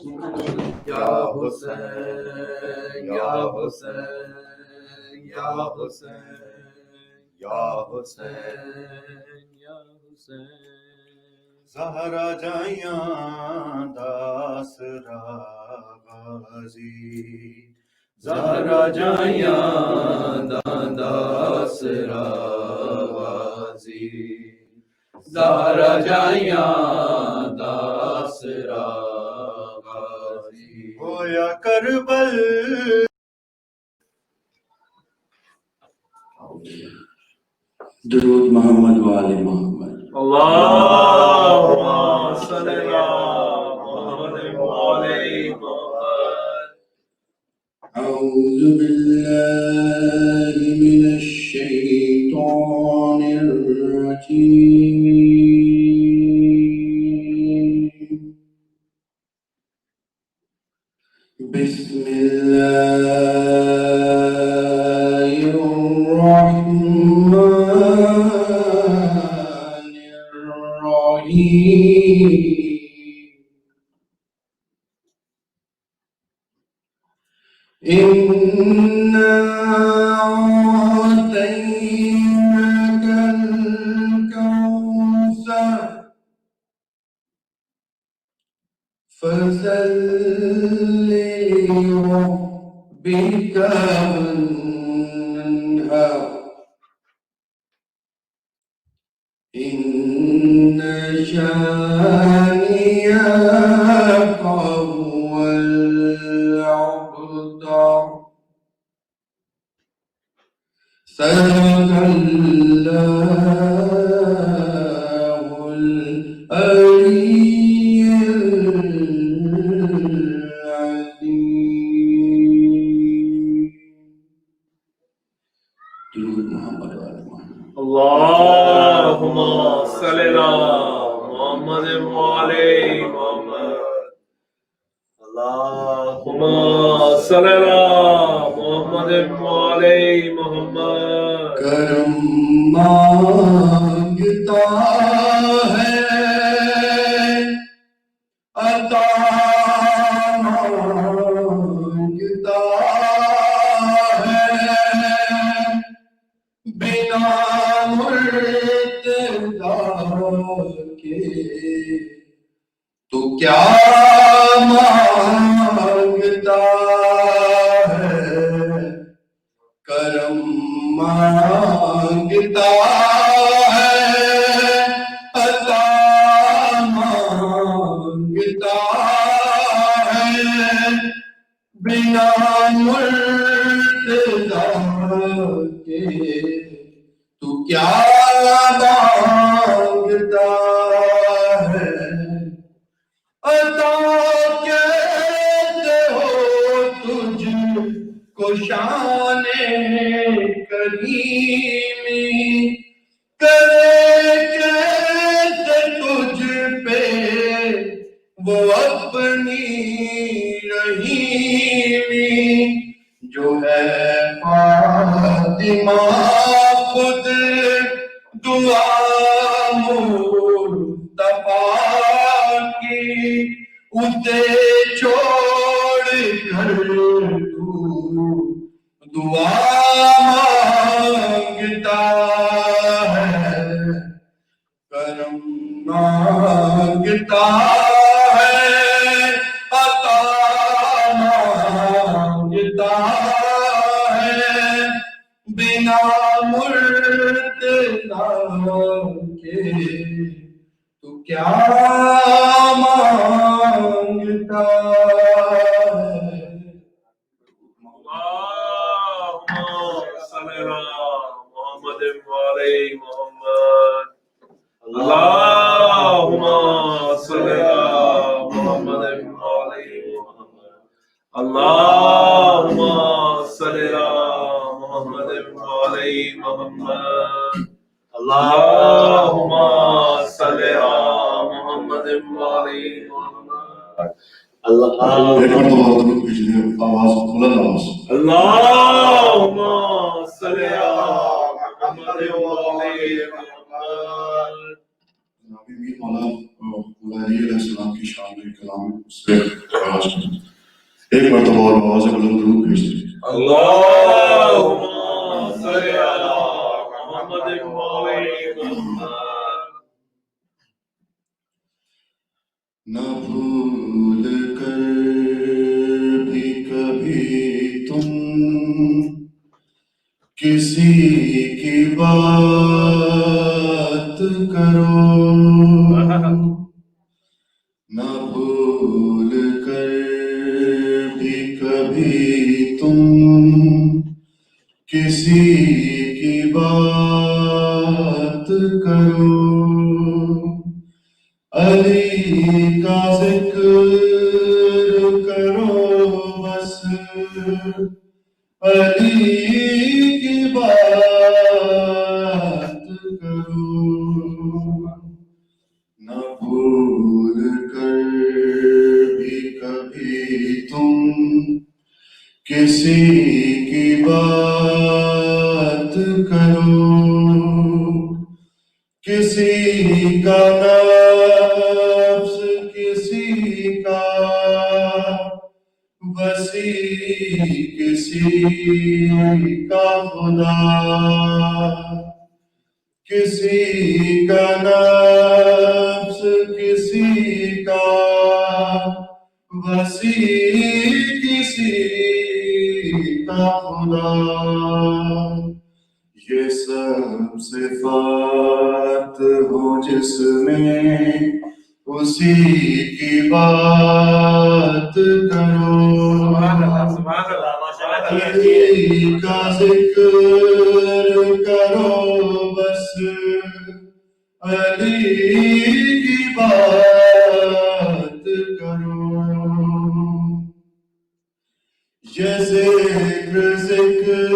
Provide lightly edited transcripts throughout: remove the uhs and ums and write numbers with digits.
یا حسین یا حسین یا حسین یا حسین یا حسین زہرا جائیاں داسرا غازی زہرا جائیاں داسرا غازی زہرا جائیاں داسرا غازی ہویا کربل درود محمد وآل محمد اللہم صلی اللہ محمد وآلِ محمد أعوذ بالله من الشيطان الرجيم بسم الله الرحمن الرحيم إنا أعطيناك الكوثر فصل لربك وانحر إن شانئك هو الأبتر صدق الله العلي العظيم درود محمد وآل محمد اللہم صلی اللہ محمد وآلِ محمد اللہم صلی اللہ محمد وآلِ محمد کرم مانگتا ہے عطا مانگتا ہے بنا مرتضی کے تو کیا مانگتا ہے کرم مانگتا ہے عطا مانگتا ہے بنا مرتضی کے تو کیا مانگتا ہے عطا کہتے ہو تجھ کو شان کریمی کرے کیسے تجھ پہ وہ اپنی رحیمی جو ہے فاطمہ خود دعا مصطفیٰ کی اسے چھوڑ کر تو دعا مانگتا ہے کرم مانگتا ہے عطا مانگتا ہے بنا مرتضی کے تو کیا مانگتا ہے اللہم صلی اللہ محمد وآلِ محمد اللہم صلی اللہ محمد وآلِ محمد اللہم صلی اللہ محمد وآلِ محمد اللہم صلی اللہ محمد وآلِ محمد مولانا مہدی علیہ السلام کی شان میں کلام سے آغاز کریں. ایک مرتبہ اور آواز بلند درود پیش کریں. اللهم صل على محمد وآل محمد. نہ بھول کر بھی کبھی تم کسی کی بات کرو، نہ بھول کر بھی کبھی تم کسی کی بات کرو. علی کا ذکر کرو بس، علی کی بات کرو. نہ بھول کر بھی کبھی تم کسی کی بات کرو. کسی کا نفس کسی کا وسیع کسی کا خدا، کسی کا نفس کسی کا وسیع کسی کا خدا. یہ سب صفات ہو جس میں اسی کی بات کرو. علی کا ذکر کرو بس، علی کی بات کرو. یہ ذکر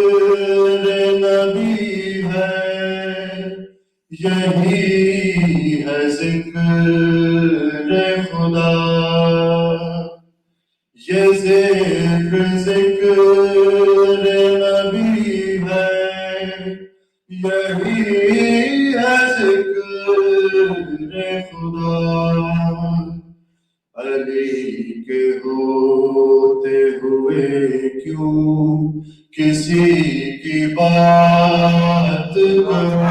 نبی ہے، یہی ہے ذکر خدا. یہ ذکر نبی ہے، یہی ہے ذکر خدا. علی کے ہوتے ہوئے کیوں کسی کی بات کرو.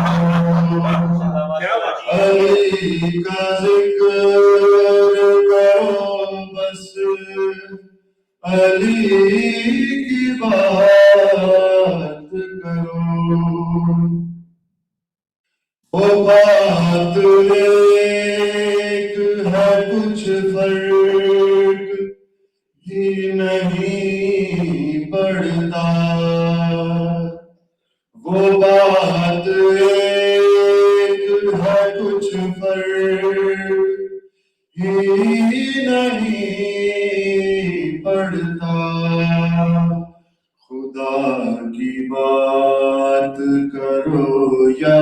علی کا ذکر کرو بس، علی کی بات کرو. وہ بات ایک ہے کچھ فرق ہی نہیں پڑتا. وہ بات ایک ہے کچھ فرق ہی نہیں پڑتا. خدا کی بات کرو یا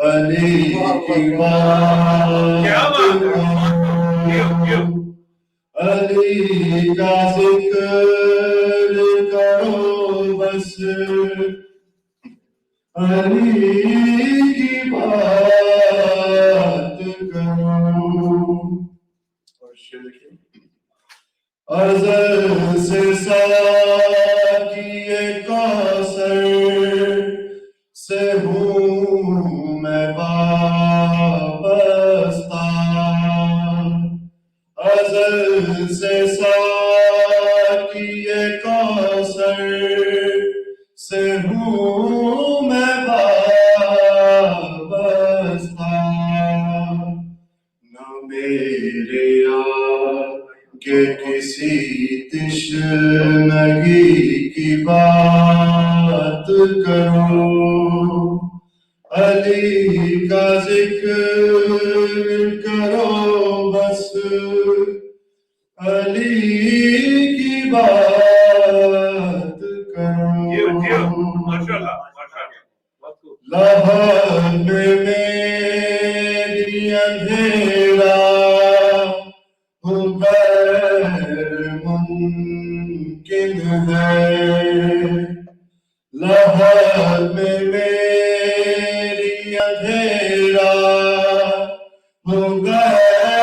علی کی بات کرو. علی کا ذکر کرو بس، علی کی بات کرو. ازل سے ساقی کوثر سے ہوں میں وابستہ. ازل سے ساقی کوثر سے ہوں میں وابستہ. نہ میرے کہ کسی تشنگی کی بات کرو. علی کا ذکر کرو بس، علی کی بات کرو. لہب میں میری اندھیرا غیر ممکن ہے. لہب میں میری اندھیرا غیر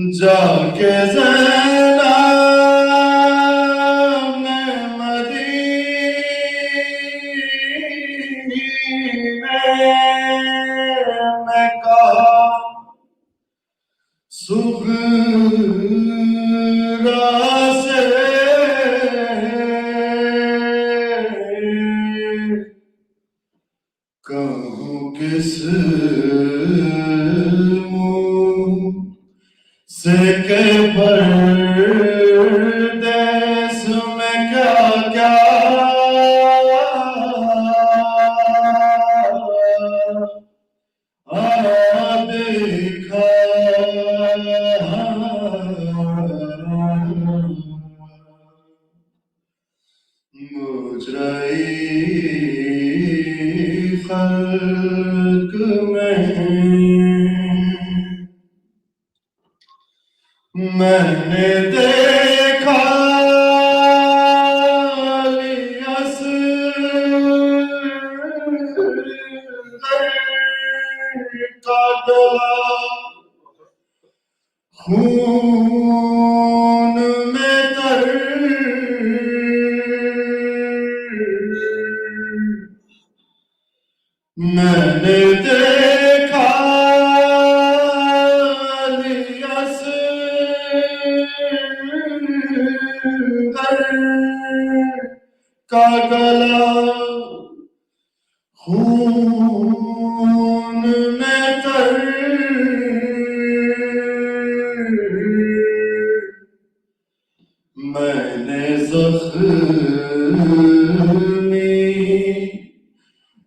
جا کے زینب نے مدینے میں کہا صغرا سے کہوں کس منہ سے کہ پردیس میں کیا کیا دیکھا مجرئی خلق میں نے دیکھا کا گلا خون میں تر میں نے دیکھا کا گلا خون میں تر میں نے زخمی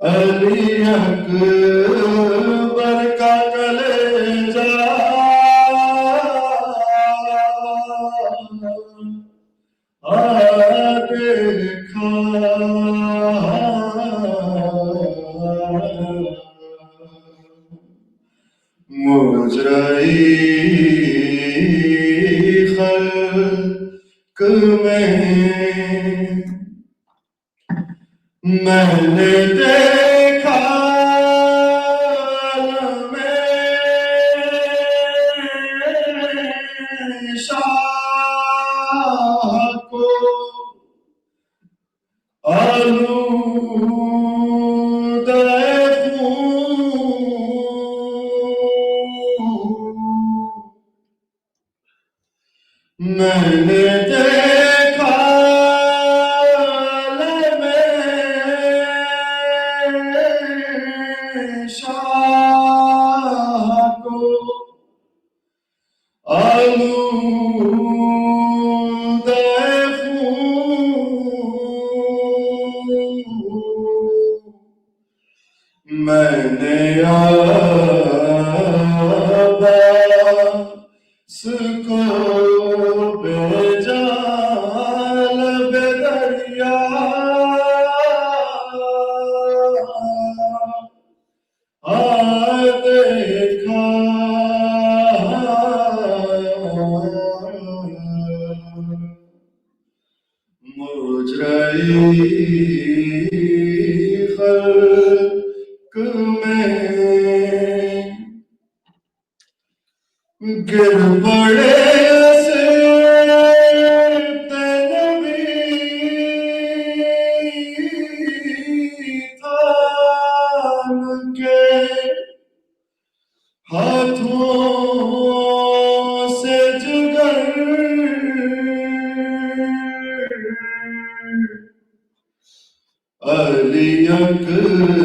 علی اکبر کا کلیجہ دیکھا مجرئی خلق میں نے دیکھا شاہ کو آلودہ خون میں نے دیکھا شاہ کو آلودہ خون میں نے عباس کو بھیجا لب دریا دیکھا مجرئی خلق میں گر پڑے ہاتھوں سے جگر علی اکبر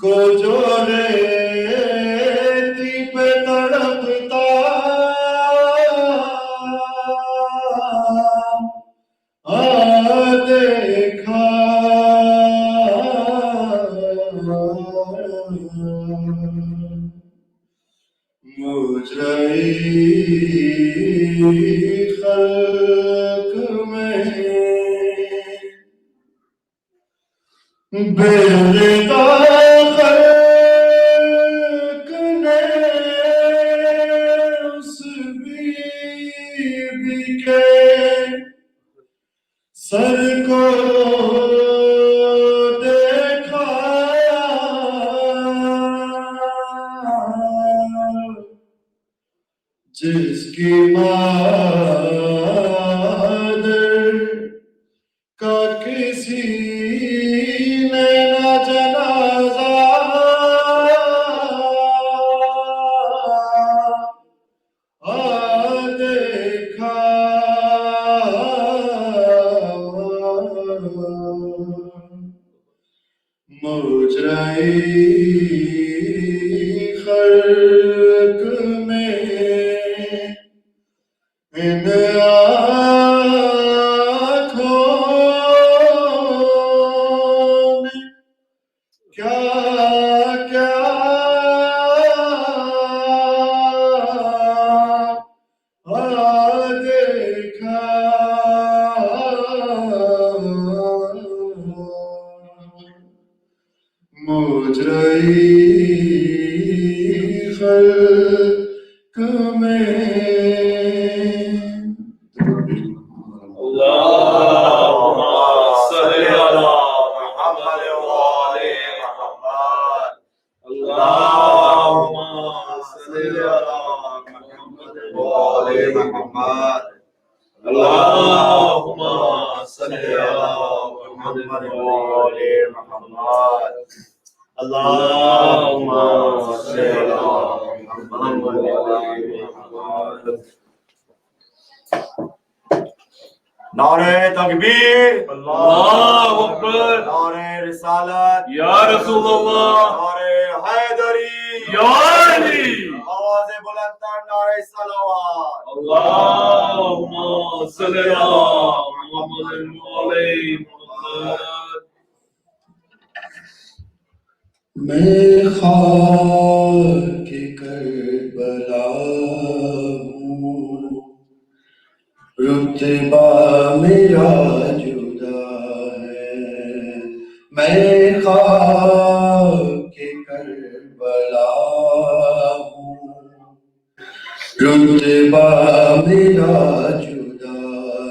کو جو ریتی پہ تڑپتا دیکھا مجرئی خلق میں بے رضا خلق نے اس بی کے سر کو دیکھا کا کسی نے نہ جنازہ دیکھا، مجرئی خلق میں ان آنکھوں نے کیا کیا دیکھا، مجرئی خلق میں۔ اللهم صل على محمد وآل محمد. اللهم صل على محمد وآل محمد. اللهم صل على محمد وآل محمد. اللهم صل على محمد وآل محمد. نعرہ تکبیر، اللہ اکبر، نعرہ رسالت، یا رسول اللہ، نعرہ حیدری، یا علی، آواز بلند تر نعرہ صلوات۔ اللہم صلی علی محمد وآل محمد. میں خاک کربلا ہوں، رتبہ میرا جدا ہے، میں خاک کربلا ہوں، رتبہ میرا جدا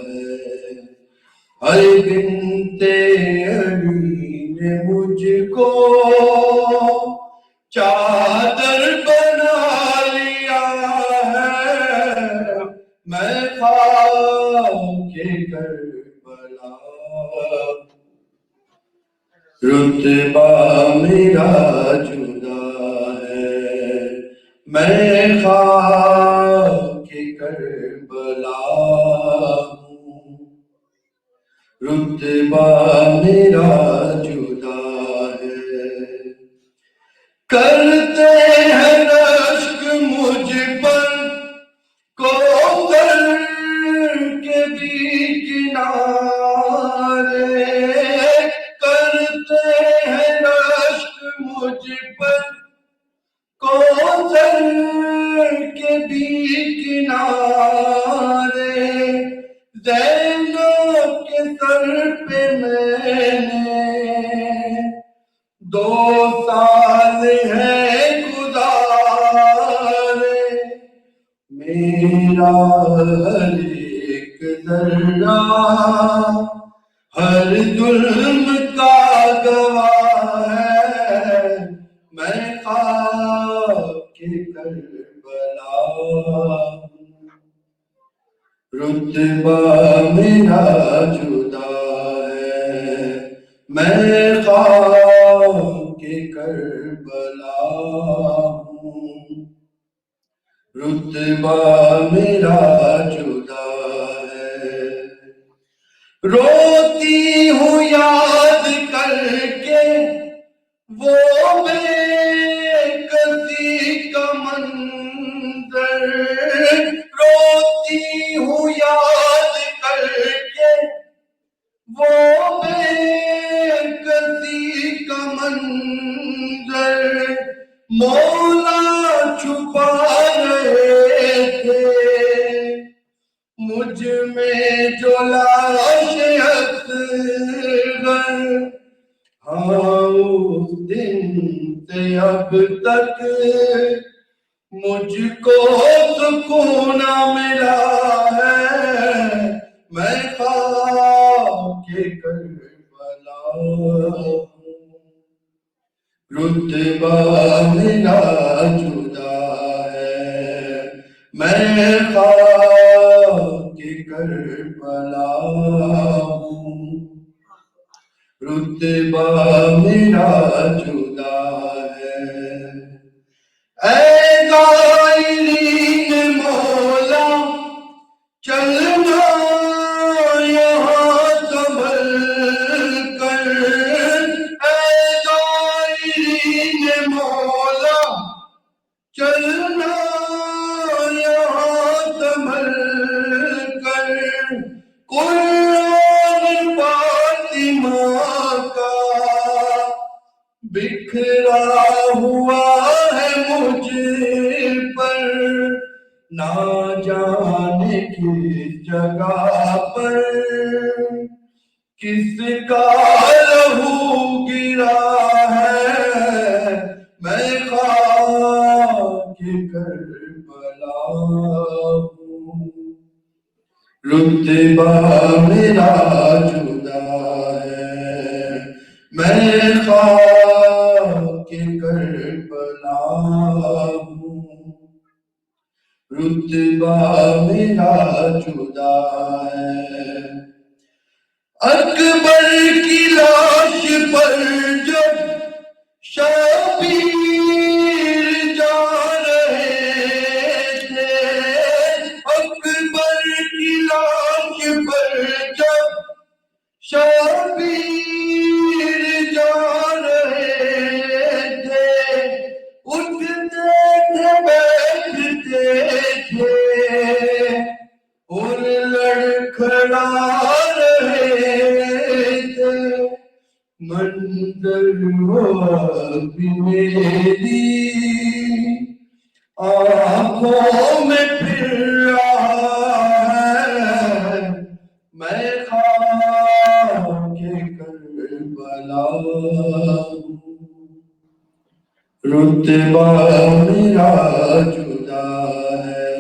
ہے، ہر بنت علی نے مجھ کو چادر بنا لیا ہے، میں خاک کربلا، رتبہ میرا جدا ہے، میں خاک کربلا ہوں، رتبہ میرا جدا ہے، کرتے ہیں رشک مجھ پر کوثر کے بھی کنارے، کرتے ہیں رشک مجھ پر کوثر کے بھی کنارے، زینب کے سر پہ میں نے 2 سال ہے گزارے، میرا ہر ایک ذرہ ہر ظلم کا گواہ ہے، میں خاک کربلا ہوں، رتبہ میرا جدا ہے، میں خاک کربلا ہوں، رتبہ میرا جدا ہے، روتی ہوں یاد کر کے وہ بے کسی کا منظر، روتی ہوں یاد کر کے وہ بے کسی کا منظر، مولا چھپا رہے تھے مجھ میں جو لاش اصغر، ہاں اس دن سے اب تک مجھ کو سکون نہ ملا ہے، میں خاک کربلا ہوں، رتبہ میرا جدا ہے، میں خاک کربلا ہوں، رتبہ میرا جدا ہے۔ اے قائلین مولا چلنا یہاں سنبھل کر، اے قائلین مولا چلنا یہاں سنبھل کر، قرآن فاطمہ کا بکھرا ہوا ہے مجھ پر، نہ جانے کس جگہ پر کس کا لہو گرا ہے، میں خاک کربلا ہوں، رتبہ میرا جدا ہے، میں خاک کربلا ہوں، رتبہ میرا جدا ہے۔ اکبر کی لاش پر جب شبیر جا رہے تھے، اکبر کی لاش پر جب شبیر جا رہے تھے، اٹھتے تھے بیٹھتے تھے اور لڑکھڑا رہے تھے، منظر وہ اب میری آنکھوں میں پھر رہا ہے، میں خاک کربلا ہوں، رتبہ میرا جدا ہے،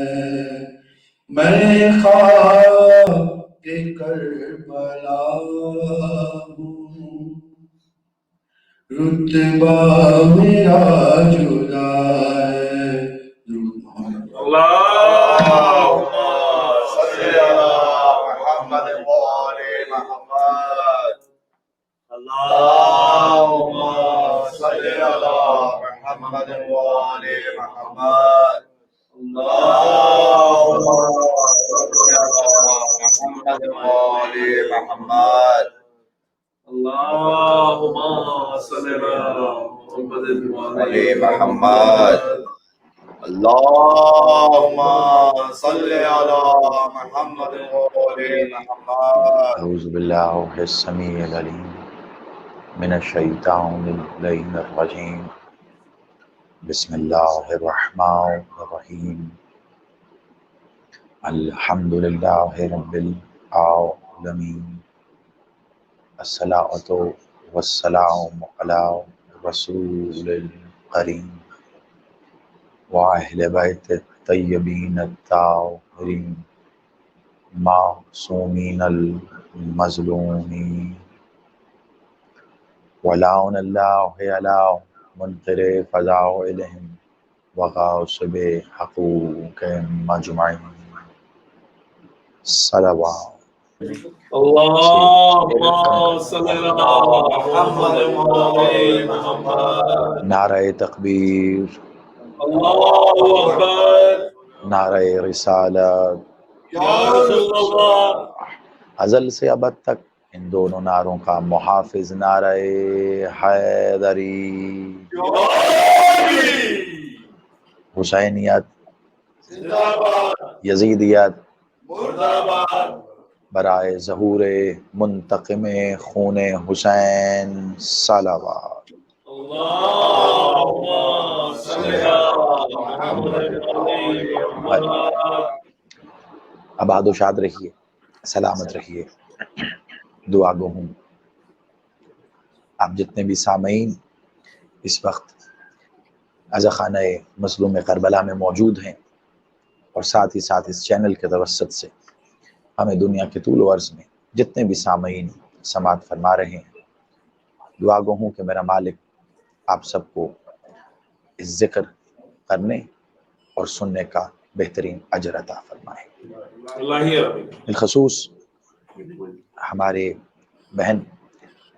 میں خاک کربلا ہوں، رتبہ میرا جدا ہے۔ اللهم صل على محمد وآل محمد. اللهم صل على محمد وآل محمد. اللهم صل على محمد وآل محمد. اللهم صل على محمد وآل محمد. اللهم صل على محمد وآل محمد. اعوذ باللہ السمیع العلیم من الشیطان اللعین الرجیم، بسم اللہ الرحمن الرحیم، الحمد للہ رب العالمین، الصلاۃ والسلام علی رسول الکریم وأہل بیت الطیبین الطاہرین معصومین المظلومین، ولعن اللہ علی منکر فضائلہم وغاصب حقوقہم اجمعین، صلوات۔ اللهم صل على محمد وآل محمد. نعرہ تکبیر، اللہ اکبر. نعرہ رسالت، یا رسول اللہ. ازل سے ابد تک ان دونوں نعروں کا محافظ نعرہ حیدری، یا علی. حسینیت، زندہ باد. یزیدیت، مردہ باد. برائے ظہور منتقم خون حسین، صلوات۔ اللهم صل على محمد وآل محمد. آباد و شاد رہیے، سلامت رہیے، دعا گو ہوں۔ آپ جتنے بھی سامعین اس وقت عزاخانہ مظلوم کربلا میں موجود ہیں اور ساتھ ہی ساتھ اس چینل کے توسط سے ہمیں دنیا کے طول و عرض میں جتنے بھی سامعین سماعت فرما رہے ہیں، دعا گو ہوں کہ میرا مالک آپ سب کو اس ذکر کرنے اور سننے کا بہترین اجر عطا فرمائے۔ بالخصوص ہمارے بہن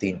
3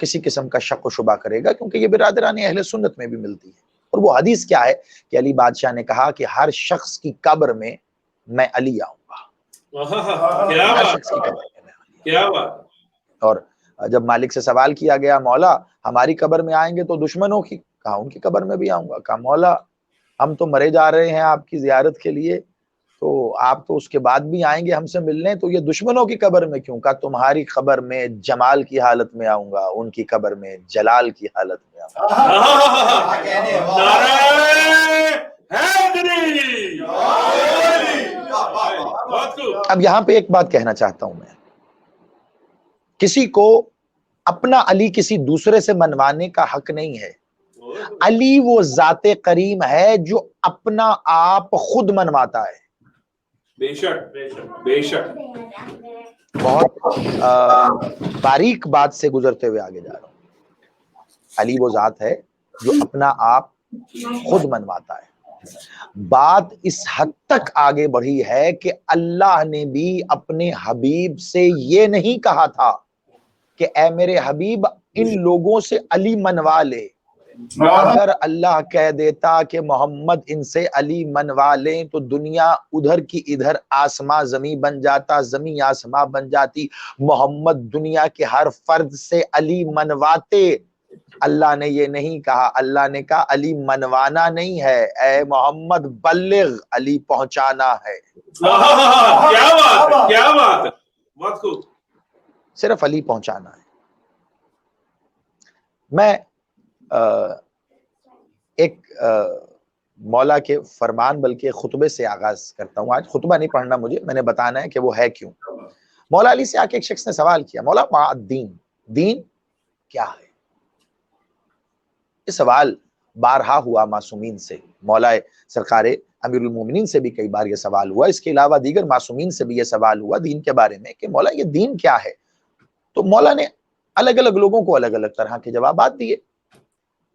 کسی قسم کا شک و شبہ کرے گا، کیونکہ یہ برادران اہل سنت میں بھی ملتی ہے۔ اور وہ حدیث کیا ہے کہ علی بادشاہ نے کہا کہ ہر شخص کی قبر میں میں علی آؤں گا، کیا ہر بات، شخص کی قبر میں میں علی کیا بات، آؤں گا۔ اور جب مالک سے سوال کیا گیا مولا ہماری قبر میں آئیں گے تو دشمنوں کی، کہا ان کی قبر میں بھی آؤں گا۔ کہا مولا ہم تو مرے جا رہے ہیں آپ کی زیارت کے لیے، تو آپ تو اس کے بعد بھی آئیں گے ہم سے ملنے، تو یہ دشمنوں کی قبر میں کیوں؟ کہا تمہاری قبر میں جمال کی حالت میں آؤں گا، ان کی قبر میں جلال کی حالت میں آؤں گا۔ نعرہ حیدری، بہت خوب۔ اب یہاں پہ ایک بات کہنا چاہتا ہوں میں، کسی کو اپنا علی کسی دوسرے سے منوانے کا حق نہیں ہے۔ علی وہ ذات کریم ہے جو اپنا آپ خود منواتا ہے۔ بے شک، بے شک، بے شک۔ بہت باریک بات سے گزرتے ہوئے آگے جا رہا ہوں۔ علی وہ ذات ہے جو اپنا آپ خود منواتا ہے۔ بات اس حد تک آگے بڑھی ہے کہ اللہ نے بھی اپنے حبیب سے یہ نہیں کہا تھا کہ اے میرے حبیب ان لوگوں سے علی منوا لے۔ اگر اللہ کہہ دیتا کہ محمد ان سے علی منوا لیں تو دنیا ادھر کی ادھر، آسماں زمیں بن جاتا، زمیں آسماں بن جاتی، محمد دنیا کے ہر فرد سے علی منواتے۔ اللہ نے یہ نہیں کہا، اللہ نے کہا علی منوانا نہیں ہے، اے محمد بلغ، علی پہنچانا ہے۔ کیا بات ہے، کیا بات ہے، بہت خوب۔ صرف علی پہنچانا ہے۔ میں ایک مولا کے فرمان بلکہ خطبے سے آغاز کرتا ہوں۔ آج خطبہ نہیں پڑھنا مجھے، میں نے بتانا ہے کہ وہ ہے کیوں۔ مولا علی سے آ کے ایک شخص نے سوال کیا، مولا ما الدین، دین کیا ہے؟ یہ سوال بارہا ہوا معصومین سے، مولا سرکار امیر المومنین سے بھی کئی بار یہ سوال ہوا، اس کے علاوہ دیگر معصومین سے بھی یہ سوال ہوا دین کے بارے میں کہ مولا یہ دین کیا ہے؟ تو مولا نے الگ الگ لوگوں کو الگ الگ طرح کے جوابات دیے۔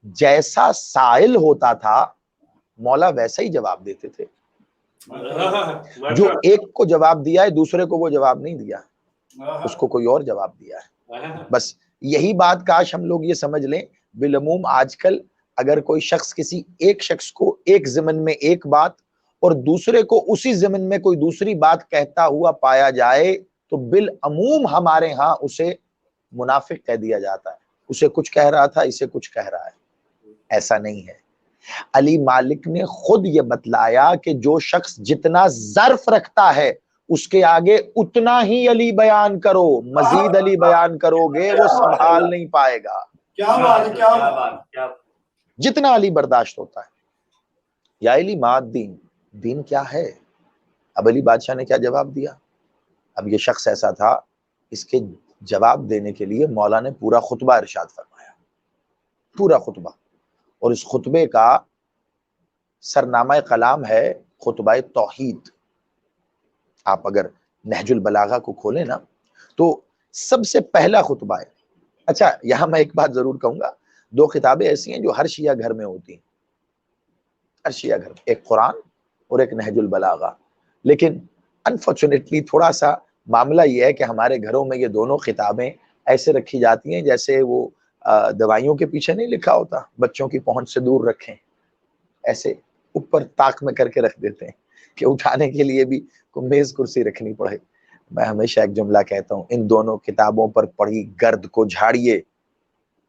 جیسا سائل ہوتا تھا مولا ویسا ہی جواب دیتے تھے۔ جو ایک کو جواب دیا ہے دوسرے کو وہ جواب نہیں دیا، اس کو کوئی اور جواب دیا ہے۔ بس یہی بات کاش ہم لوگ یہ سمجھ لیں۔ بالعموم آج کل اگر کوئی شخص کسی ایک شخص کو ایک ضمن میں ایک بات اور دوسرے کو اسی ضمن میں کوئی دوسری بات کہتا ہوا پایا جائے تو بالعموم ہمارے ہاں اسے منافق کہہ دیا جاتا ہے، اسے کچھ کہہ رہا تھا اسے کچھ کہہ رہا ہے۔ ایسا نہیں ہے۔ علی مالک نے خود یہ بتلایا کہ جو شخص جتنا ظرف رکھتا ہے اس کے آگے اتنا ہی علی بیان کرو، مزید علی بیان کرو گے وہ سنبھال نہیں پائے گا۔ کیا بات، کیا بات۔ جتنا علی برداشت ہوتا ہے۔ یا علی ما الدین، دین کیا ہے؟ اب علی بادشاہ نے کیا جواب دیا؟ اب یہ شخص ایسا تھا، اس کے جواب دینے کے لیے مولا نے پورا خطبہ ارشاد فرمایا، پورا خطبہ۔ اور اس خطبے کا سرنامہ کلام ہے خطبہ توحید۔ آپ اگر نہج البلاغہ کو کھولیں نا تو سب سے پہلا خطبہ ہے۔ اچھا یہاں میں ایک بات ضرور کہوں گا، دو کتابیں ایسی ہیں جو ہر شیعہ گھر میں ہوتی ہیں، ہر شیعہ گھر میں، ایک قرآن اور ایک نہج البلاغہ۔ لیکن انفارچونیٹلی تھوڑا سا معاملہ یہ ہے کہ ہمارے گھروں میں یہ دونوں کتابیں ایسے رکھی جاتی ہیں جیسے وہ دوائیوں کے پیچھے نہیں لکھا ہوتا بچوں کی پہنچ سے دور رکھیں، ایسے اوپر طاق میں کر کے رکھ دیتے ہیں کہ اٹھانے کے لیے بھی کوئی میز کرسی رکھنی پڑے۔ میں ہمیشہ ایک جملہ کہتا ہوں، ان دونوں کتابوں پر پڑھی گرد کو جھاڑیے،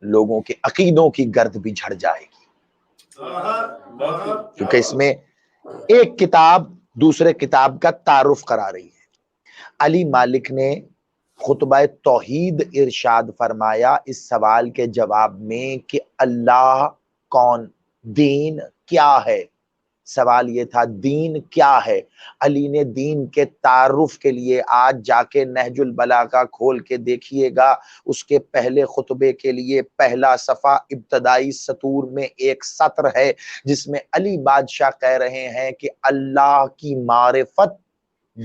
لوگوں کے عقیدوں کی گرد بھی جھڑ جائے گی، کیونکہ اس میں ایک کتاب دوسرے کتاب کا تعارف کرا رہی ہے۔ علی مالک نے خطبہ توحید ارشاد فرمایا اس سوال کے جواب میں کہ اللہ کون، دین کیا ہے؟ سوال یہ تھا دین کیا ہے؟ علی نے دین کے تعارف کے لیے آج جا کے نہج البلاغہ کھول کے دیکھیے گا، اس کے پہلے خطبے کے لیے پہلا صفحہ ابتدائی سطور میں ایک سطر ہے جس میں علی بادشاہ کہہ رہے ہیں کہ اللہ کی معرفت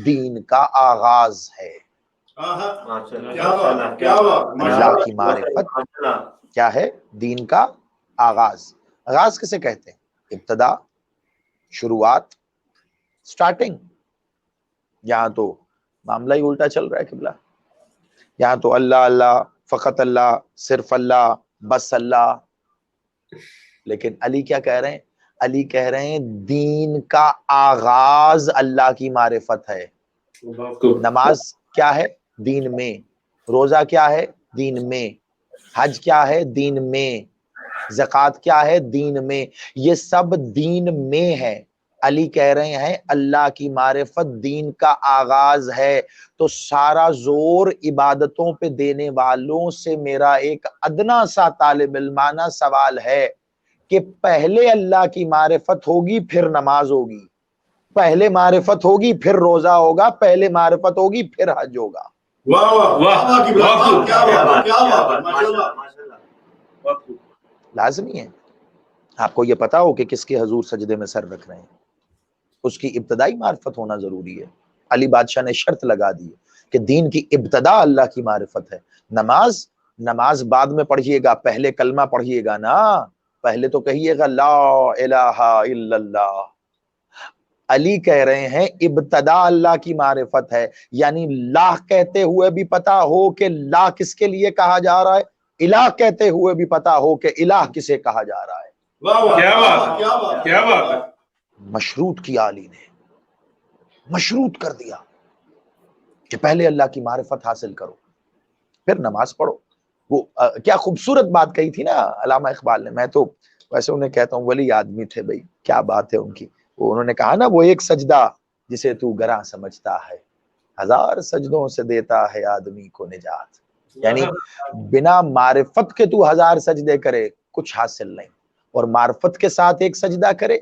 دین کا آغاز ہے۔ اللہ کی معرفت کیا ہے؟ دین کا آغاز۔ آغاز کسے کہتے ہیں؟ ابتدا، شروعات، سٹارٹنگ۔ یہاں تو معاملہ ہی الٹا چل رہا ہے قبلہ، یہاں تو اللہ اللہ فقط اللہ، صرف اللہ، بس اللہ. لیکن علی کیا کہہ رہے ہیں؟ علی کہہ رہے ہیں دین کا آغاز اللہ کی معرفت ہے. نماز کیا ہے؟ دین میں. روزہ کیا ہے؟ دین میں. حج کیا ہے؟ دین میں. زکوٰۃ کیا ہے؟ دین میں. یہ سب دین میں ہے. علی کہہ رہے ہیں اللہ کی معرفت دین کا آغاز ہے. تو سارا زور عبادتوں پہ دینے والوں سے میرا ایک ادنا سا طالب علمانہ سوال ہے کہ پہلے اللہ کی معرفت ہوگی پھر نماز ہوگی، پہلے معرفت ہوگی پھر روزہ ہوگا، پہلے معرفت ہوگی پھر حج ہوگا. واہ واہ واہ کی بات، کیا بات، کیا بات، ماشاءاللہ. لازمی ہے آپ کو یہ پتا ہو کہ کس کے حضور سجدے میں سر رکھ رہے ہیں، اس کی ابتدائی معرفت ہونا ضروری ہے. علی بادشاہ نے شرط لگا دی کہ دین کی ابتدا اللہ کی معرفت ہے. نماز بعد میں پڑھیے گا، پہلے کلمہ پڑھیے گا نا، پہلے تو کہیے گا لا الہ الا اللہ. علی کہہ رہے ہیں ابتدا اللہ کی معرفت ہے، یعنی لا کہتے ہوئے بھی پتا ہو کہ لا کس کے لیے کہا جا رہا ہے، الہ کہتے ہوئے بھی پتا ہو کہ الہ کسے کہا جا رہا ہے. واہ واہ، کیا بات، کیا بات، کیا بات ہے. مشروط کیا علی نے، مشروط کر دیا کہ پہلے اللہ کی معرفت حاصل کرو پھر نماز پڑھو. وہ کیا خوبصورت بات کہی تھی نا علامہ اقبال نے. میں تو ویسے انہیں کہتا ہوں ولی آدمی تھے بھائی، کیا بات ہے ان کی. وہ انہوں نے کہا نا وہ ایک سجدہ جسے تو گراں سمجھتا ہے، ہزار سجدوں سے دیتا ہے آدمی کو نجات. یعنی بنا معرفت کے تو ہزار سجدے کرے کچھ حاصل نہیں، اور معرفت کے ساتھ ایک سجدہ کرے.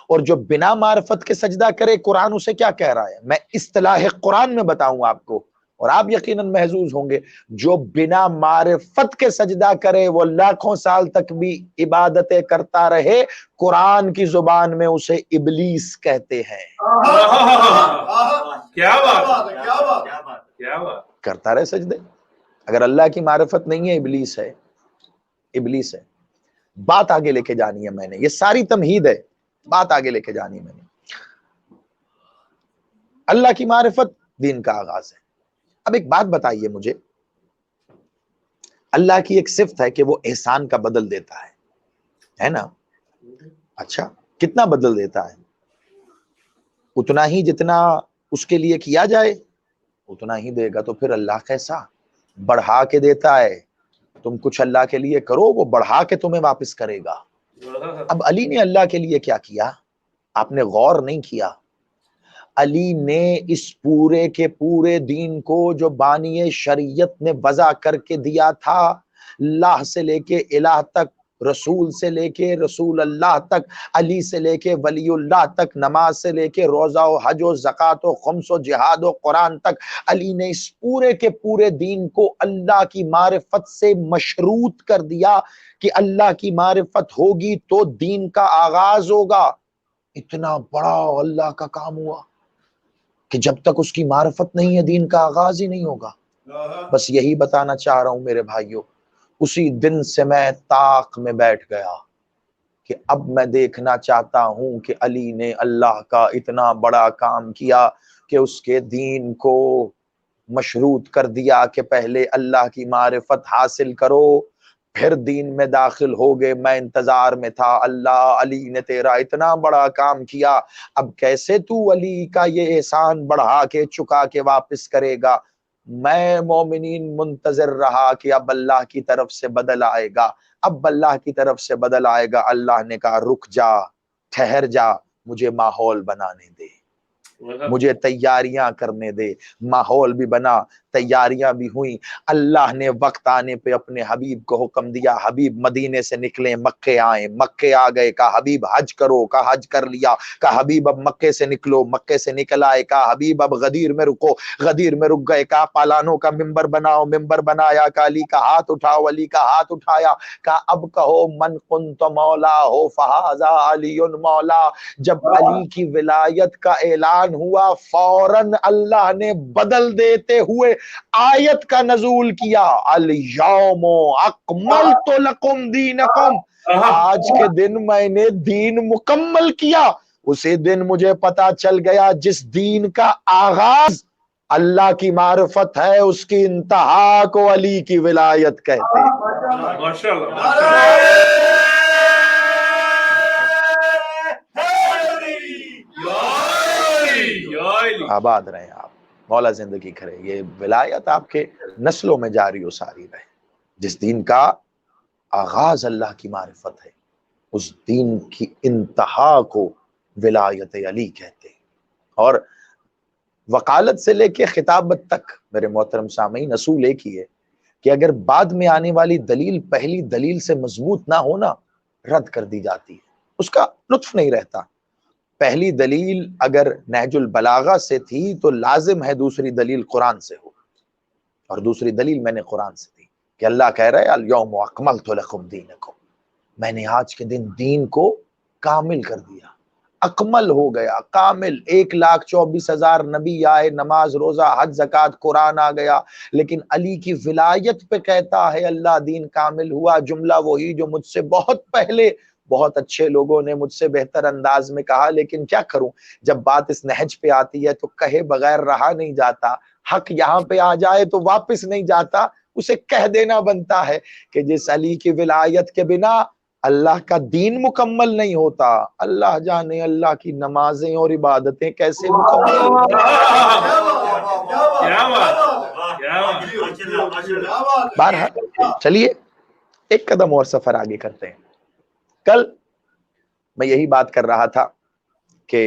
اور جو بنا معرفت کے سجدہ کرے قرآن اسے کیا کہہ رہا ہے؟ میں اصطلاح قرآن میں بتاؤں آپ کو اور آپ یقیناً محظوظ ہوں گے. جو بنا معرفت کے سجدہ کرے وہ لاکھوں سال تک بھی عبادتیں کرتا رہے، قرآن کی زبان میں اسے ابلیس کہتے ہیں. کیا بات، کیا بات، کیا بات. کرتا رہے سجدے. اگر اللہ کی معرفت نہیں ہے ابلیس ہے، ابلیس ہے. بات آگے لے کے جانی ہے میں نے، یہ ساری تمہید ہے، بات آگے لے کے جانی ہے میں نے. اللہ کی معرفت دین کا آغاز ہے. اب ایک بات بتائیے مجھے، اللہ کی ایک صفت ہے کہ وہ احسان کا بدل دیتا ہے نا؟ اچھا کتنا بدل دیتا ہے؟ اتنا ہی جتنا اس کے لیے کیا جائے اتنا ہی دے گا. تو پھر اللہ کیسا بڑھا کے دیتا ہے. تم کچھ اللہ کے لیے کرو وہ بڑھا کے تمہیں واپس کرے گا. اب علی نے اللہ کے لیے کیا کیا؟ آپ نے غور نہیں کیا. علی نے اس پورے کے پورے دین کو جو بانی شریعت نے وضع کر کے دیا تھا، اللہ سے لے کے الہ تک، رسول سے لے کے رسول اللہ تک، علی سے لے کے ولی اللہ تک، نماز سے لے کے روزہ و حج و زکوٰۃ و خمس و جہاد و قرآن تک، علی نے اس پورے کے پورے دین کو اللہ کی معرفت سے مشروط کر دیا کہ اللہ کی معرفت ہوگی تو دین کا آغاز ہوگا. اتنا بڑا اللہ کا کام ہوا کہ جب تک اس کی معرفت نہیں ہے دین کا آغاز ہی نہیں ہوگا. بس یہی بتانا چاہ رہا ہوں میرے بھائیوں. اسی دن سے میں طاق میں بیٹھ گیا کہ اب میں دیکھنا چاہتا ہوں کہ علی نے اللہ کا اتنا بڑا کام کیا کہ اس کے دین کو مشروط کر دیا کہ پہلے اللہ کی معرفت حاصل کرو پھر دین میں داخل ہو گئے. میں انتظار میں تھا، اللہ علی نے تیرا اتنا بڑا کام کیا، اب کیسے تو علی کا یہ احسان بڑھا کے چکا کے واپس کرے گا؟ میں مومنین منتظر رہا کہ اب اللہ کی طرف سے بدل آئے گا، اب اللہ کی طرف سے بدل آئے گا. اللہ نے کہا رک جا، ٹھہر جا، مجھے ماحول بنانے دے، مجھے تیاریاں کرنے دے. ماحول بھی بنا، تیاریاں بھی ہوئیں. اللہ نے وقت آنے پہ اپنے حبیب کو حکم دیا حبیب مدینے سے نکلیں مکے آئیں. مکے آ گئے، کہا حبیب حج کرو، کہا حج کر لیا. کہا حبیب اب مکے سے نکلو، مکے سے نکل آئے. کہا حبیب اب غدیر میں رکو، غدیر میں رک گئے. کہا پالانوں کا ممبر بناؤ، ممبر بنایا. کہا علی کا ہاتھ اٹھاؤ، علی کا ہاتھ اٹھایا. کہا اب کہو من کنت مولا ہو فہذا علی مولا. جب علی کی ولایت کا اعلان ہوا فوراً اللہ نے بدل دیتے ہوئے آیت کا نزول کیا، الیوم اکملت لکم دینکم. آج کے دن میں نے دین مکمل کیا. اسی دن مجھے پتا چل گیا جس دین کا آغاز اللہ کی معرفت ہے، اس کی انتہا کو علی کی ولایت کہتے ہیں۔ ماشاءاللہ آباد رہیں آپ، مولا زندگی کرے، یہ ولایت آپ کے نسلوں میں جاری و ساری رہے۔ جس دین کا آغاز اللہ کی معرفت ہے، اس دین کی انتہا کو ولایت علی کہتے ہیں۔ اور وکالت سے لے کے خطابت تک میرے محترم سامعین اصول ایک ہی ہے کہ اگر بعد میں آنے والی دلیل پہلی دلیل سے مضبوط نہ ہونا، رد کر دی جاتی ہے، اس کا لطف نہیں رہتا۔ پہلی دلیل اگر نہج البلاغہ سے تھی تو لازم ہے دوسری دلیل قرآن سے ہو، اور دوسری دلیل میں نے قرآن سے دی کہ اللہ کہہ رہا ہے الیوم اکملت لکم دینکم، میں نے آج کے دن دین کو کامل کر دیا، اکمل ہو گیا، کامل۔ 1,24,000 نبی آئے، نماز روزہ حج زکوٰۃ قرآن آ گیا، لیکن علی کی ولایت پہ کہتا ہے اللہ دین کامل ہوا۔ جملہ وہی جو مجھ سے بہت پہلے بہت اچھے لوگوں نے مجھ سے بہتر انداز میں کہا، لیکن کیا کروں، جب بات اس نہج پہ آتی ہے تو کہے بغیر رہا نہیں جاتا۔ حق یہاں پہ آ جائے تو واپس نہیں جاتا، اسے کہہ دینا بنتا ہے کہ جس علی کی ولایت کے بنا اللہ کا دین مکمل نہیں ہوتا۔ اللہ جانے اللہ کی نمازیں اور عبادتیں کیسے مکمل ہوتی ہیں۔ بہرحال چلیے ایک قدم اور سفر آگے کرتے ہیں۔ کل میں یہی بات کر رہا تھا کہ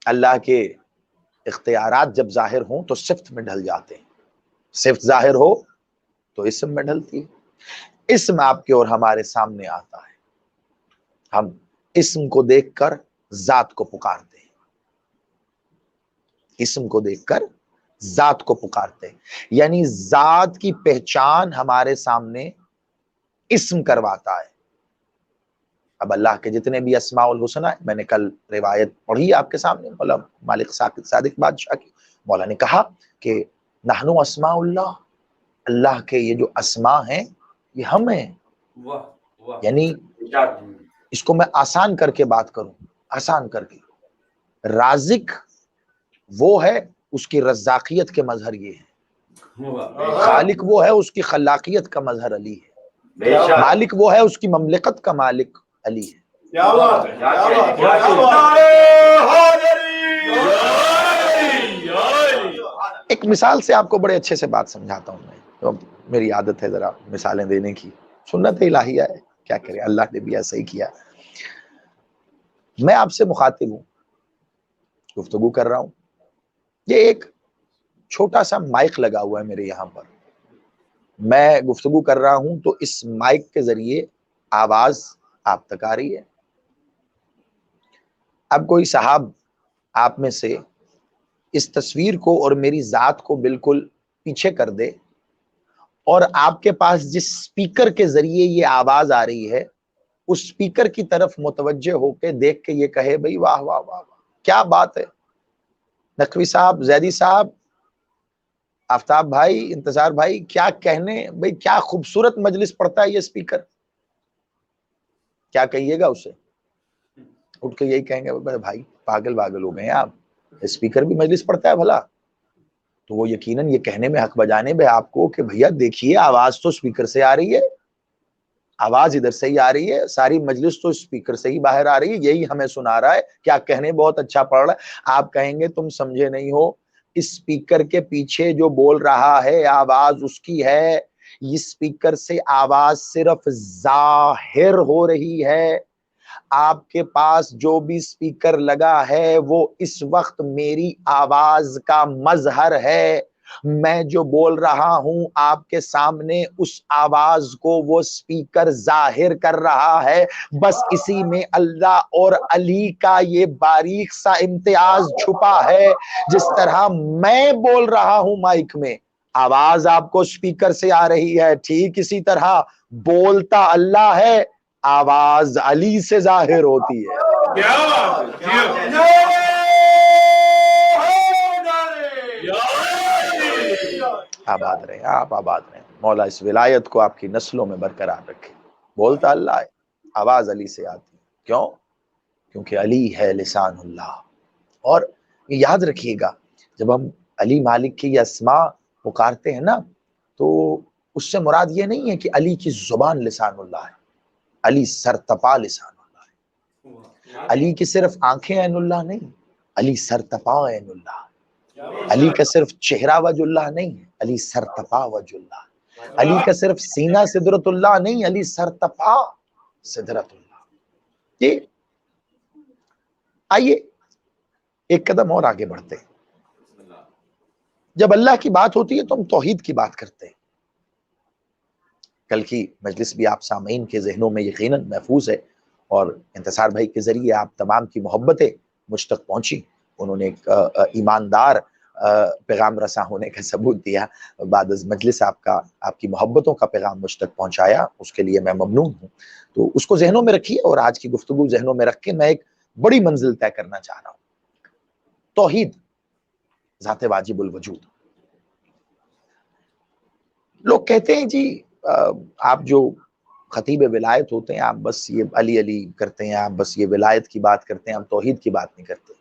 اللہ کے اختیارات جب ظاہر ہوں تو صفت میں ڈھل جاتے ہیں، صفت ظاہر ہو تو اسم میں ڈھلتی ہے۔ اسم آپ کے اور ہمارے سامنے آتا ہے، ہم اسم کو دیکھ کر ذات کو پکارتے ہیں، اسم کو دیکھ کر ذات کو پکارتے ہیں، یعنی ذات کی پہچان ہمارے سامنے اسم کرواتا ہے۔ اب اللہ کے جتنے بھی اسماء الحسنہ ہیں، میں نے کل روایت پڑھی آپ کے سامنے مولا مالک صادق بادشاہ کی، مولا نے کہا کہ نحنو اسماء اللہ، اللہ کے یہ جو اسماء ہیں یہ ہم ہیں۔ یعنی اس کو میں آسان کر کے بات کروں، آسان کر کے، رازق وہ ہے، اس کی رزاقیت کے مظہر یہ ہے، خالق وہ ہے، اس کی خلاقیت کا مظہر علی ہے، مالک وہ ہے، اس کی مملکت کا مالک علی ہے۔ ایک مثال سے آپ کو بڑے اچھے سے بات سمجھاتا ہوں میں، میری عادت ہے ذرا مثالیں دینے کی، سنت الہیہ ہے، کیا کرے، اللہ نے بھی ایسا ہی کیا۔ میں آپ سے مخاطب ہوں، گفتگو کر رہا ہوں، یہ ایک چھوٹا سا مائک لگا ہوا ہے میرے یہاں پر، میں گفتگو کر رہا ہوں تو اس مائک کے ذریعے آواز آپ تک آ رہی ہے۔ اب کوئی صاحب آپ میں سے اس تصویر کو اور میری ذات کو بالکل پیچھے کر دے اور آپ کے پاس جس سپیکر کے ذریعے یہ آواز آ رہی ہے اس سپیکر کی طرف متوجہ ہو کے دیکھ کے یہ کہے بھئی واہ واہ واہ واہ کیا بات ہے، نقوی صاحب، زیدی صاحب، آفتاب بھائی، انتظار بھائی، کیا کہنے، بھئی کیا خوبصورت مجلس پڑتا ہے یہ سپیکر، کیا کہیے گا اسے؟ اٹھ کے یہی کہیں گے بھائی پاگل ہو گئے ہیں آپ، اسپیکر بھی مجلس پڑھتا ہے بھلا؟ تو وہ یقیناً یہ کہنے میں حق بجانے میں آپ کو کہ بھیا دیکھیے آواز تو اسپیکر سے آ رہی ہے، آواز ادھر سے ہی آ رہی ہے، ساری مجلس تو اسپیکر سے ہی باہر آ رہی ہے، یہی ہمیں سنا رہا ہے، کیا کہنے بہت اچھا پڑھ رہا ہے۔ آپ کہیں گے تم سمجھے نہیں ہو، اسپیکر کے پیچھے جو بول رہا ہے آواز اس کی ہے، اس اسپیکر سے آواز صرف ظاہر ہو رہی ہے، آپ کے پاس جو بھی اسپیکر لگا ہے وہ اس وقت میری آواز کا مظہر ہے، میں جو بول رہا ہوں آپ کے سامنے اس آواز کو وہ اسپیکر ظاہر کر رہا ہے، بس اسی میں اللہ اور علی کا یہ باریک سا امتیاز چھپا ہے۔ جس طرح میں بول رہا ہوں مائک میں، آواز آپ کو اسپیکر سے آ رہی ہے، ٹھیک اسی طرح بولتا اللہ ہے، آواز علی سے ظاہر ہوتی ہے۔ کیا بات ہے، آباد رہے آپ، آباد رہے، مولا اس ولایت کو آپ کی نسلوں میں برقرار رکھے۔ بولتا اللہ ہے، آواز علی سے آتی ہے، کیوں؟ کیونکہ علی ہے لسان اللہ۔ اور یاد رکھیے گا جب ہم علی مالک کی یہ اسماء پکارتے ہیں نا تو اس سے مراد یہ نہیں ہے کہ علی کی زبان لسان اللہ ہے، علی سرتپا لسان اللہ ہے، علی کی صرف آنکھیں عین اللہ نہیں، علی سرتپا عین اللہ، علی کا صرف چہرہ وجہ اللہ نہیں، علی سرتپا وجہ اللہ، علی کا صرف سینہ سدرت اللہ نہیں، علی سرتپا سدرت اللہ۔ یہ آئیے ایک قدم اور آگے بڑھتے ہیں۔ جب اللہ کی بات ہوتی ہے تو ہم توحید کی بات کرتے ہیں۔ کل کی مجلس بھی آپ سامعین کے ذہنوں میں یقیناً محفوظ ہے، اور انتصار بھائی کے ذریعے آپ تمام کی محبتیں مجھ تک پہنچی، انہوں نے ایک ایماندار پیغام رساں ہونے کا ثبوت دیا، بعد از مجلس آپ کی محبتوں کا پیغام مجھ تک پہنچایا، اس کے لیے میں ممنون ہوں۔ تو اس کو ذہنوں میں رکھیے، اور آج کی گفتگو ذہنوں میں رکھ کے میں ایک بڑی منزل طے کرنا چاہ رہا ہوں۔ توحید ذات واجب الوجود۔ لوگ کہتے ہیں جی آپ جو خطیب ولایت ہوتے ہیں آپ بس یہ علی علی کرتے ہیں، آپ بس یہ ولایت کی بات کرتے ہیں، ہم توحید کی بات نہیں کرتے۔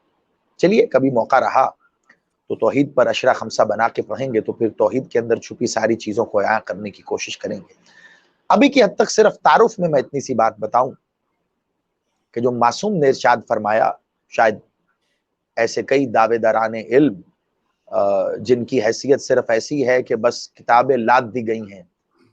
چلیے کبھی موقع رہا تو توحید پر اشرا خمسہ بنا کے پڑھیں گے، تو پھر توحید کے اندر چھپی ساری چیزوں کو عیاں کرنے کی کوشش کریں گے۔ ابھی کی حد تک صرف تعارف میں اتنی سی بات بتاؤں کہ جو معصوم نے ارشاد فرمایا، شاید ایسے کئی دعوے داران علم جن کی حیثیت صرف ایسی ہے کہ بس کتابیں لاد دی گئی ہیں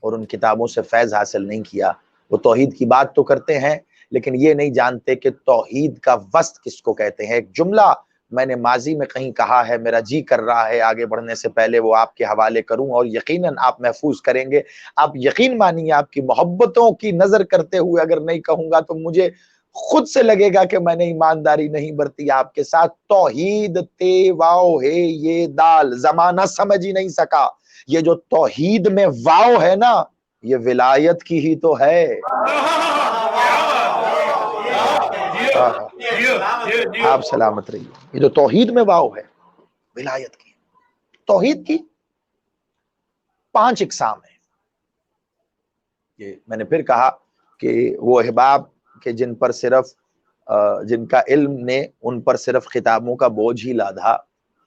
اور ان کتابوں سے فیض حاصل نہیں کیا، وہ توحید کی بات تو کرتے ہیں لیکن یہ نہیں جانتے کہ توحید کا وسط کس کو کہتے ہیں۔ ایک جملہ میں نے ماضی میں کہیں کہا ہے، میرا جی کر رہا ہے آگے بڑھنے سے پہلے وہ آپ کے حوالے کروں، اور یقیناً آپ محفوظ کریں گے۔ آپ یقین مانیے، آپ کی محبتوں کی نظر کرتے ہوئے اگر نہیں کہوں گا تو مجھے خود سے لگے گا کہ میں نے ایمانداری نہیں برتی آپ کے ساتھ۔ توحید تے واو ہے یہ دال، زمانہ سمجھ ہی نہیں سکا۔ یہ جو توحید میں واو ہے نا، یہ ولایت کی ہی تو ہے۔ آپ سلامت رہیے۔ یہ جو توحید میں واو ہے ولایت کی۔ توحید کی 5 اقسام ہیں۔ یہ میں نے پھر کہا کہ وہ احباب کہ جن پر صرف جن کا علم نے ان پر صرف خطابوں کا بوجھ ہی لادھا،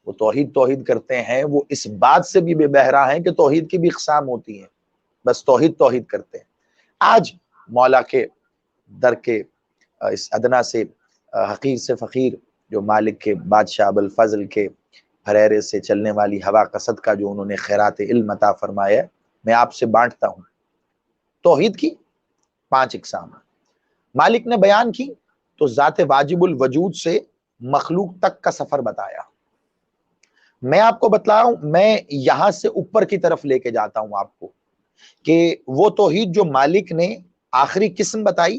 وہ توحید کرتے ہیں، وہ اس بات سے بھی بے بہرا ہیں کہ توحید کی بھی اقسام ہوتی ہیں، بس توحید کرتے ہیں۔ آج مولا کے در کے اس ادنا سے حقیر سے فقیر، جو مالک کے بادشاہ ابوالفضل کے پھریرے سے چلنے والی ہوا کا صدقہ جو انہوں نے خیرات علم عطا فرمایا، میں آپ سے بانٹتا ہوں۔ توحید کی 5 اقسام ہیں۔ مالک نے بیان کی تو ذات واجب الوجود سے مخلوق تک کا سفر بتایا۔ میں آپ کو بتلا ہوں، میں یہاں سے اوپر کی طرف لے کے جاتا ہوں آپ کو، کہ وہ توحید جو مالک نے آخری قسم بتائی،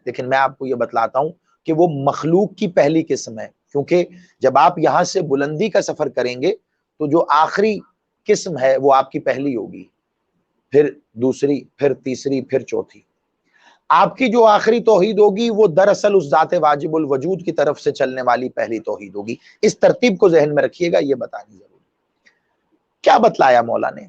لیکن میں آپ کو یہ بتلاتا ہوں کہ وہ مخلوق کی پہلی قسم ہے، کیونکہ جب آپ یہاں سے بلندی کا سفر کریں گے تو جو آخری قسم ہے وہ آپ کی پہلی ہوگی، پھر دوسری، پھر تیسری، پھر چوتھی۔ آپ کی جو آخری توحید ہوگی وہ دراصل اس ذات واجب الوجود کی طرف سے چلنے والی پہلی توحید ہوگی۔ اس ترتیب کو ذہن میں رکھیے گا، یہ بتانی ضروری۔ کیا بتلایا مولا نے؟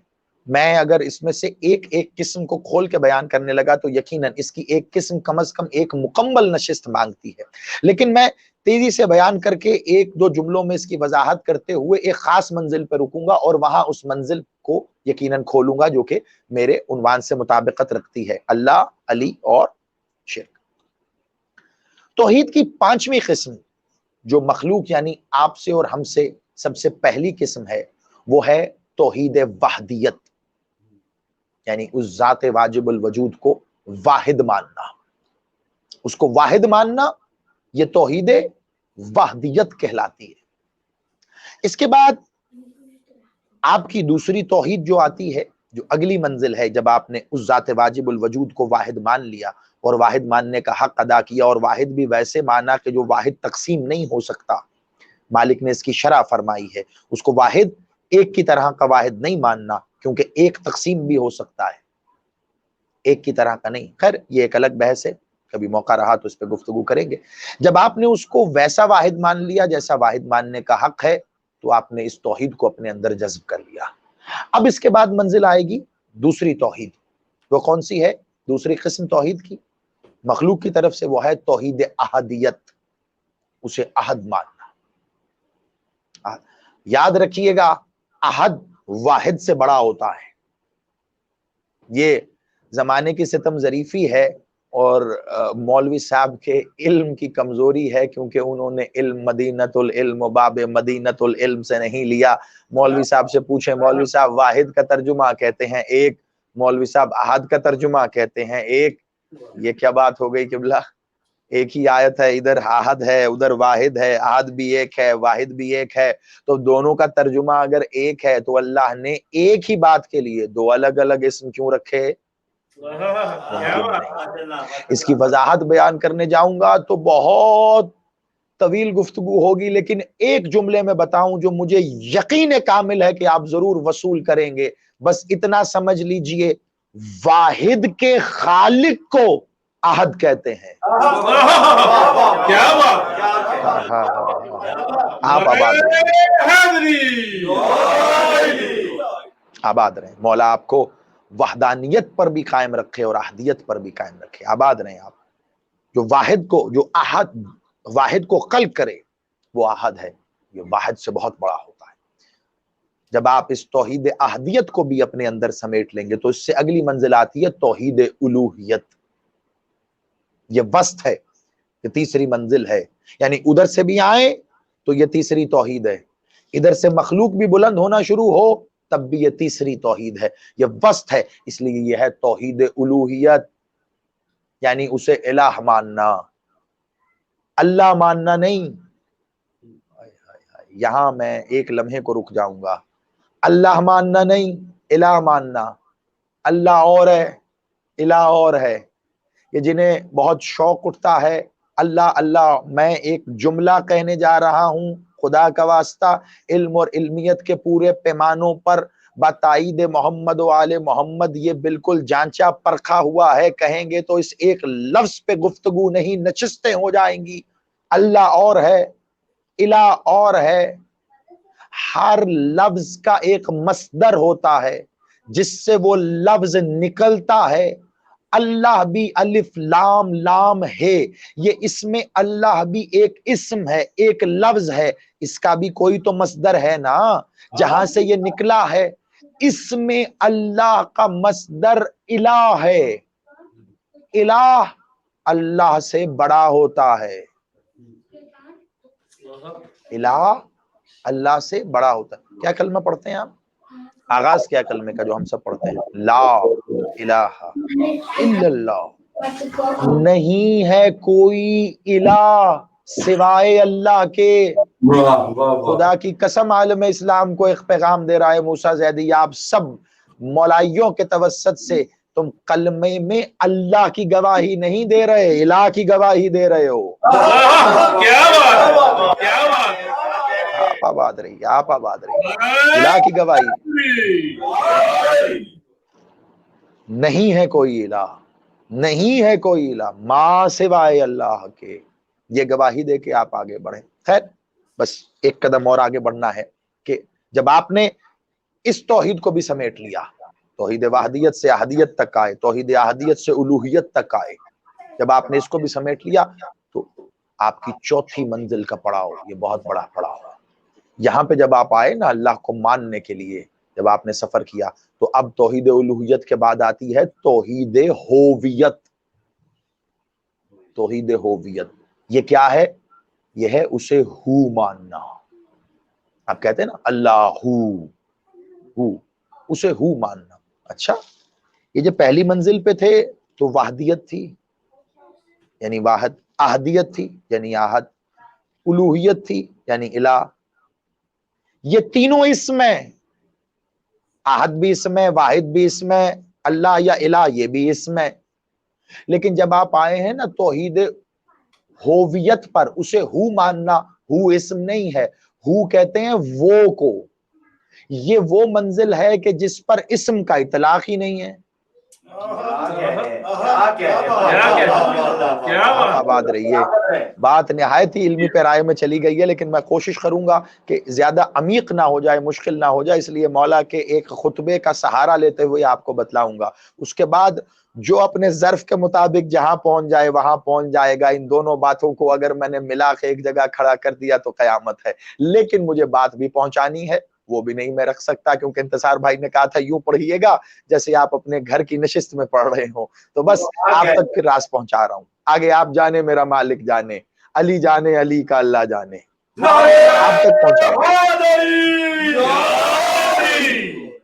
میں اگر اس میں سے ایک قسم کو کھول کے بیان کرنے لگا تو یقیناً اس کی ایک قسم کم از کم ایک مکمل نشست مانگتی ہے، لیکن میں تیزی سے بیان کر کے 1-2 جملوں میں اس کی وضاحت کرتے ہوئے ایک خاص منزل پہ رکوں گا، اور وہاں اس منزل کو یقیناً کھولوں گا جو کہ میرے عنوان سے مطابقت رکھتی ہے، اللہ، علی اور شرک۔ توحید کی 5ویں قسم جو مخلوق یعنی آپ سے اور ہم سے سب سے پہلی قسم ہے، وہ ہے توحید وحدیت، یعنی اس ذات واجب الوجود کو واحد ماننا۔ اس کو واحد ماننا یہ توحید وحدیت کہلاتی ہے۔ اس کے بعد آپ کی دوسری توحید جو آتی ہے، جو اگلی منزل ہے، جب آپ نے اس ذات واجب الوجود کو واحد مان لیا اور واحد ماننے کا حق ادا کیا، اور واحد بھی ویسے مانا کہ جو واحد تقسیم نہیں ہو سکتا، مالک نے اس کی شرح فرمائی ہے، اس کو واحد ایک کی طرح کا واحد نہیں ماننا، کیونکہ ایک تقسیم بھی ہو سکتا ہے، ایک کی طرح کا نہیں۔ خیر یہ ایک الگ بحث ہے، کبھی موقع رہا تو اس پہ گفتگو کریں گے۔ جب آپ نے اس کو ویسا واحد مان لیا جیسا واحد ماننے کا حق ہے، تو آپ نے اس توحید کو اپنے اندر جذب کر لیا۔ اب اس کے بعد منزل آئے گی دوسری توحید۔ وہ کون سی ہے؟ دوسری قسم توحید کی مخلوق کی طرف سے وہ ہے توحید احدیت، اسے احد ماننا۔ یاد رکھیے گا احد واحد سے بڑا ہوتا ہے. یہ زمانے کی ستم ظریفی ہے اور مولوی صاحب کے علم کی کمزوری ہے، کیونکہ انہوں نے علم مدینۃ العلم و باب مدینۃ العلم سے نہیں لیا. مولوی صاحب سے پوچھیں، مولوی صاحب واحد کا ترجمہ کہتے ہیں ایک، مولوی صاحب احد کا ترجمہ کہتے ہیں ایک. یہ کیا بات ہو گئی قبلہ؟ ایک ہی آیت ہے، ادھر احد ہے ادھر واحد ہے، احد بھی ایک ہے واحد بھی ایک ہے، تو دونوں کا ترجمہ اگر ایک ہے تو اللہ نے ایک ہی بات کے لیے دو الگ الگ اسم کیوں رکھے؟ اس کی وضاحت بیان کرنے جاؤں گا تو بہت طویل گفتگو ہوگی، لیکن ایک جملے میں بتاؤں جو مجھے یقین کامل ہے کہ آپ ضرور وصول کریں گے. بس اتنا سمجھ لیجئے، واحد کے خالق کو احد کہتے ہیں. کیا بات، آپ آباد آباد رہیں. مولا آپ کو وحدانیت پر بھی قائم رکھے اور احدیت پر بھی قائم رکھے. آباد رہیں آپ. جو واحد کو، جو احد واحد کو خلق کرے وہ احد ہے، یہ واحد سے بہت بڑا ہوتا ہے. جب آپ اس توحید احدیت کو بھی اپنے اندر سمیٹ لیں گے تو اس سے اگلی منزل آتی ہے توحید الوہیت. یہ وسط ہے، یہ تیسری منزل ہے. یعنی ادھر سے بھی آئے تو یہ تیسری توحید ہے، ادھر سے مخلوق بھی بلند ہونا شروع ہو تب بھی یہ تیسری توحید ہے. یہ وسط ہے، اس لیے یہ ہے توحید الوہیت، یعنی اسے الہ ماننا، اللہ ماننا نہیں. یہاں میں ایک لمحے کو رک جاؤں گا. اللہ ماننا نہیں، الہ ماننا. اللہ اور ہے، الہ اور ہے. یہ جنہیں بہت شوق اٹھتا ہے اللہ اللہ، میں ایک جملہ کہنے جا رہا ہوں خدا کا واسطہ، علم اور علمیت کے پورے پیمانوں پر بتائید محمد و آل محمد یہ بالکل جانچا پرکھا ہوا ہے. کہیں گے تو اس ایک لفظ پہ گفتگو نہیں، نشستیں ہو جائیں گی. اللہ اور ہے، الہ اور ہے. ہر لفظ کا ایک مصدر ہوتا ہے جس سے وہ لفظ نکلتا ہے. اللہ بھی الف لام لام ہے، یہ اسم اللہ بھی ایک اسم ہے، ایک لفظ ہے. اس کا بھی کوئی تو مصدر ہے نا جہاں سے یہ نکلا ہے. اسم اللہ کا مصدر الہ ہے. الہ اللہ سے بڑا ہوتا ہے. الہ اللہ سے بڑا ہوتا ہے. کیا کلمہ پڑھتے ہیں آپ؟ آغاز کیا کلمے کا جو ہم سب پڑھتے ہیں؟ لا الہ الا اللہ، نہیں ہے کوئی الہ سوائے اللہ کے. خدا کی قسم عالم اسلام کو ایک پیغام دے رہا ہے موسیٰ زیدی، آپ سب مولائیوں کے توسط سے تم کلمے میں اللہ کی گواہی نہیں دے رہے، الہ کی گواہی دے رہے ہو. کیا بات، کیا بات. آپ آباد رہیے، آپ آباد رہیے. الہ کی گواہی نہیں ہے کوئی الہ، نہیں ہے کوئی الہ ما سوائے اللہ کے. یہ گواہی دے کے آپ آگے بڑھیں. خیر، بس ایک قدم اور آگے بڑھنا ہے کہ جب آپ نے اس توحید کو بھی سمیٹ لیا، توحید وحدیت سے احدیت تک آئے، توحید احدیت سے الوہیت تک آئے، جب آپ نے اس کو بھی سمیٹ لیا تو آپ کی چوتھی منزل کا پڑاؤ، یہ بہت بڑا پڑاؤ. یہاں پہ جب آپ آئے نا اللہ کو ماننے کے لیے، جب آپ نے سفر کیا تو اب توحید الوہیت کے بعد آتی ہے توحید ہوویت. توحید ہوویت یہ کیا ہے؟ یہ ہے اسے ہو ماننا. آپ کہتے ہیں نا اللہ ہو، اسے ہو ماننا. اچھا، یہ جو پہلی منزل پہ تھے تو وحدیت تھی یعنی واحد، احدیت تھی یعنی احد، الوہیت تھی یعنی الہ. یہ تینوں اسم ہیں، احد بھی اسم ہے، واحد بھی اسم ہے، اللہ یا الہ یہ بھی اسم ہے. لیکن جب آپ آئے ہیں نا توحید ہوویت پر، اسے ہو ماننا، ہو اسم نہیں ہے، ہو کہتے ہیں وہ کو. یہ وہ منزل ہے کہ جس پر اسم کا اطلاق ہی نہیں ہے. آباد رہیے. بات نہایت ہی علمی پیرائے میں چلی گئی ہے، لیکن میں کوشش کروں گا کہ زیادہ عمیق نہ ہو جائے، مشکل نہ ہو جائے، اس لیے مولا کے ایک خطبے کا سہارا لیتے ہوئے آپ کو بتلاؤں گا. اس کے بعد جو اپنے ظرف کے مطابق جہاں پہنچ جائے وہاں پہنچ جائے گا. ان دونوں باتوں کو اگر میں نے ملا کے ایک جگہ کھڑا کر دیا تو قیامت ہے. لیکن مجھے بات بھی پہنچانی ہے، وہ بھی نہیں میں رکھ سکتا، کیونکہ انتصار بھائی نے کہا تھا یوں پڑھیے گا جیسے آپ اپنے گھر کی نشست میں پڑھ رہے ہوں. تو بس آپ تک پھر راز پہنچا رہا ہوں. آگے آپ جانے میرا مالک جانے، علی جانے علی کا اللہ جانے، آپ تک پہنچا رہا ہوں.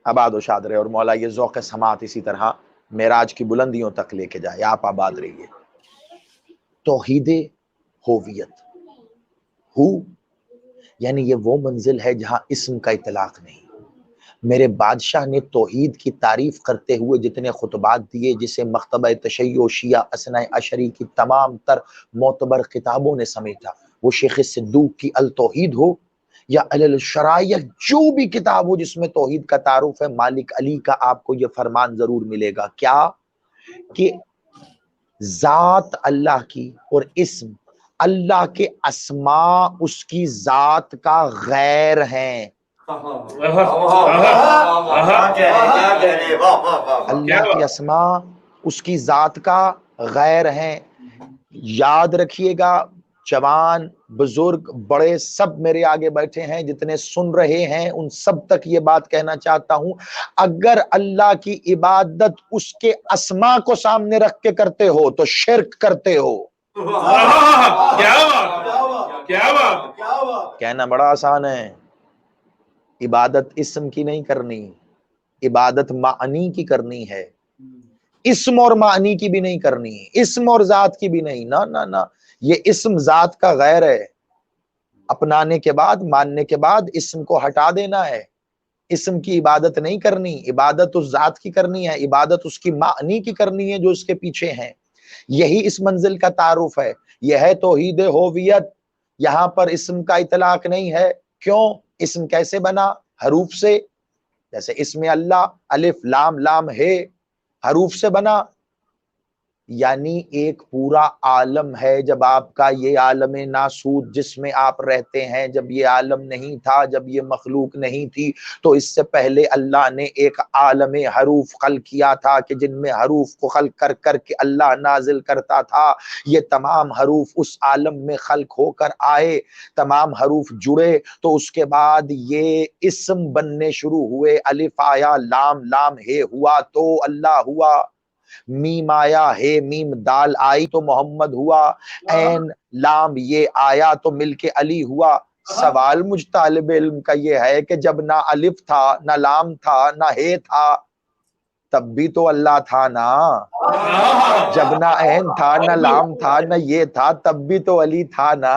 آباد و شاد رہے اور مولا یہ ذوق سماعت اسی طرح معراج کی بلندیوں تک لے کے جائے. آپ آباد رہیے. توحید ہوویت، ہو یعنی یہ وہ منزل ہے جہاں اسم کا اطلاق نہیں. میرے بادشاہ نے توحید کی تعریف کرتے ہوئے جتنے خطبات دیے، جسے مکتبہ تشیع شیعہ اثنا عشری کی تمام تر معتبر کتابوں نے سمیٹا، وہ شیخ صدوق کی التوحید ہو یا الشرائع، جو بھی کتاب ہو جس میں توحید کا تعارف ہے، مالک علی کا آپ کو یہ فرمان ضرور ملے گا. کیا کہ ذات اللہ کی اور اسم اللہ کے اسماء اس کی ذات کا غیر ہیں. اللہ کی اسماء اس کی ذات کا غیر ہیں. یاد رکھیے گا، جوان بزرگ بڑے سب میرے آگے بیٹھے ہیں، جتنے سن رہے ہیں ان سب تک یہ بات کہنا چاہتا ہوں، اگر اللہ کی عبادت اس کے اسماء کو سامنے رکھ کے کرتے ہو تو شرک کرتے ہو. کہنا بڑا آسان ہے، عبادت اسم کی نہیں کرنی، عبادت معنی کی کرنی ہے. اسم اور معنی کی بھی نہیں کرنی، اسم اور ذات کی بھی نہیں. نہ نہ نہ، یہ اسم ذات کا غیر ہے. اپنانے کے بعد، ماننے کے بعد اسم کو ہٹا دینا ہے. اسم کی عبادت نہیں کرنی، عبادت اس ذات کی کرنی ہے، عبادت اس کی معنی کی کرنی ہے جو اس کے پیچھے ہیں. یہی اس منزل کا تعارف ہے. یہ ہے توحید ہوویت. یہاں پر اسم کا اطلاق نہیں ہے. کیوں؟ اسم کیسے بنا؟ حروف سے. جیسے اسم اللہ الف لام لام ہے، حروف سے بنا. یعنی ایک پورا عالم ہے. جب آپ کا یہ عالم ناسود جس میں آپ رہتے ہیں، جب یہ عالم نہیں تھا، جب یہ مخلوق نہیں تھی، تو اس سے پہلے اللہ نے ایک عالم حروف خلق کیا تھا کہ جن میں حروف کو خلق کر کر کے اللہ نازل کرتا تھا. یہ تمام حروف اس عالم میں خلق ہو کر آئے، تمام حروف جڑے تو اس کے بعد یہ اسم بننے شروع ہوئے. الف آیا، لام لام ہے ہوا تو اللہ ہوا، میم آیا ہے میم دال آئی تو محمد ہوا، عین لام یہ آیا تو مل کے علی ہوا. سوال مجھ طالب علم کا یہ ہے کہ جب نہ الف تھا، نہ لام تھا، نہ ہے تھا، تب بھی تو اللہ تھا نا. جب نہ عین تھا، نہ لام تھا، نہ یہ تھا، تب بھی تو علی تھا نا.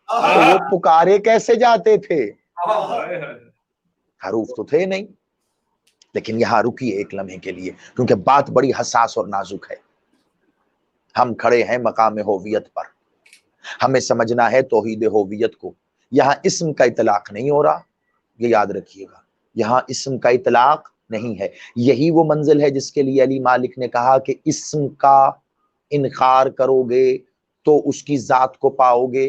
تو وہ پکارے کیسے جاتے تھے؟ حروف تو تھے نہیں. لیکن یہاں رکیے ایک لمحے کے لیے، کیونکہ بات بڑی حساس اور نازک ہے. ہم کھڑے ہیں مقام ہوویت پر، ہمیں سمجھنا ہے توحید ہوویت کو. یہاں اسم کا اطلاق نہیں ہو رہا، یہ یاد رکھیے گا. یہاں اسم کا اطلاق نہیں ہے. یہی وہ منزل ہے جس کے لیے علی مالک نے کہا کہ اسم کا انکار کرو گے تو اس کی ذات کو پاؤ گے،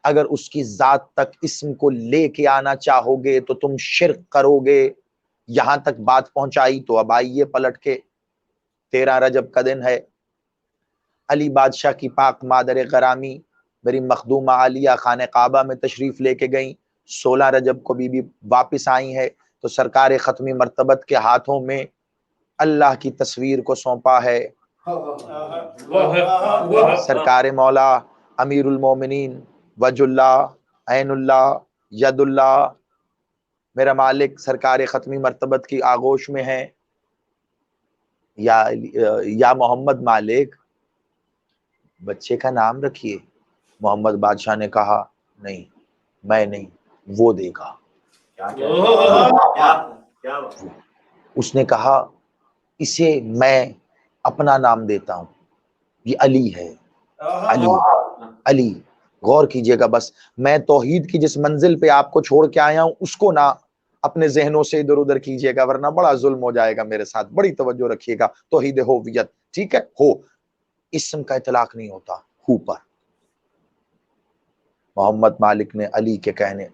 اگر اس کی ذات تک اسم کو لے کے آنا چاہو گے تو تم شرک کرو گے. یہاں تک بات پہنچائی تو اب آئیے پلٹ کے. 13 رجب کا دن ہے. علی بادشاہ کی پاک مادر غرامی میری مخدومہ عالیہ خانہ کعبہ میں تشریف لے کے گئیں. 16 رجب کو بی بی واپس آئی ہے تو سرکار ختمی مرتبت کے ہاتھوں میں اللہ کی تصویر کو سونپا ہے. سرکار مولا امیر المومنین وجہ اللہ عین اللہ ید اللہ میرا مالک سرکار ختمی مرتبت کی آغوش میں ہے. یا محمد مالک بچے کا نام رکھیے. محمد بادشاہ نے کہا نہیں، میں نہیں، وہ دے گا. اس نے کہا اسے میں اپنا نام دیتا ہوں، یہ علی ہے. علی علی غور کیجئے گا. بس میں توحید کی جس منزل پہ آپ کو چھوڑ کے آیا ہوں اس کو نہ اپنے ذہنوں سے ادھر ادھر کیجئے گا، ورنہ بڑا ظلم ہو جائے گا میرے ساتھ. بڑی توجہ رکھیے گا. توحید ہوویت، ٹھیک ہے. ہو اسم کا اطلاق نہیں ہوتا، ہو پر. محمد مالک نے علی کے کہنے،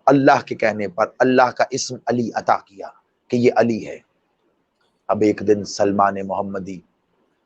اللہ کے کہنے پر اللہ کا اسم علی عطا کیا کہ یہ علی ہے. اب ایک دن سلمان محمدی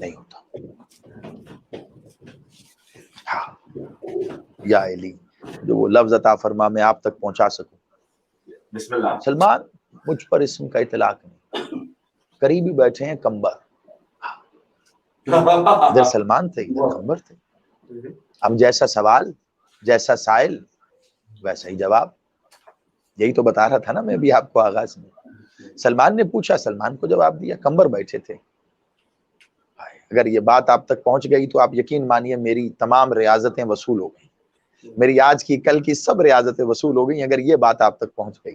نہیں ہوتا. ہاں یا علی جو وہ لفظ عطا فرما میں آپ تک پہنچا سکوں. بسم اللہ. سلمان مجھ پر اسم کا اطلاق نہیں. قریبی بیٹھے ہیں کمبر. ادھر سلمان تھے ادھر کمبر تھے. اب جیسا سوال جیسا سائل ویسا ہی جواب. یہی تو بتا رہا تھا نا میں بھی آپ کو آغاز میں. سلمان نے پوچھا, سلمان کو جواب دیا. کمبر بیٹھے تھے. اگر یہ بات آپ تک پہنچ گئی تو آپ یقین مانیے میری تمام ریاضتیں وصول ہو گئی. میری آج کی کل کی سب ریاضتیں وصول ہو گئی اگر یہ بات آپ تک پہنچ گئی.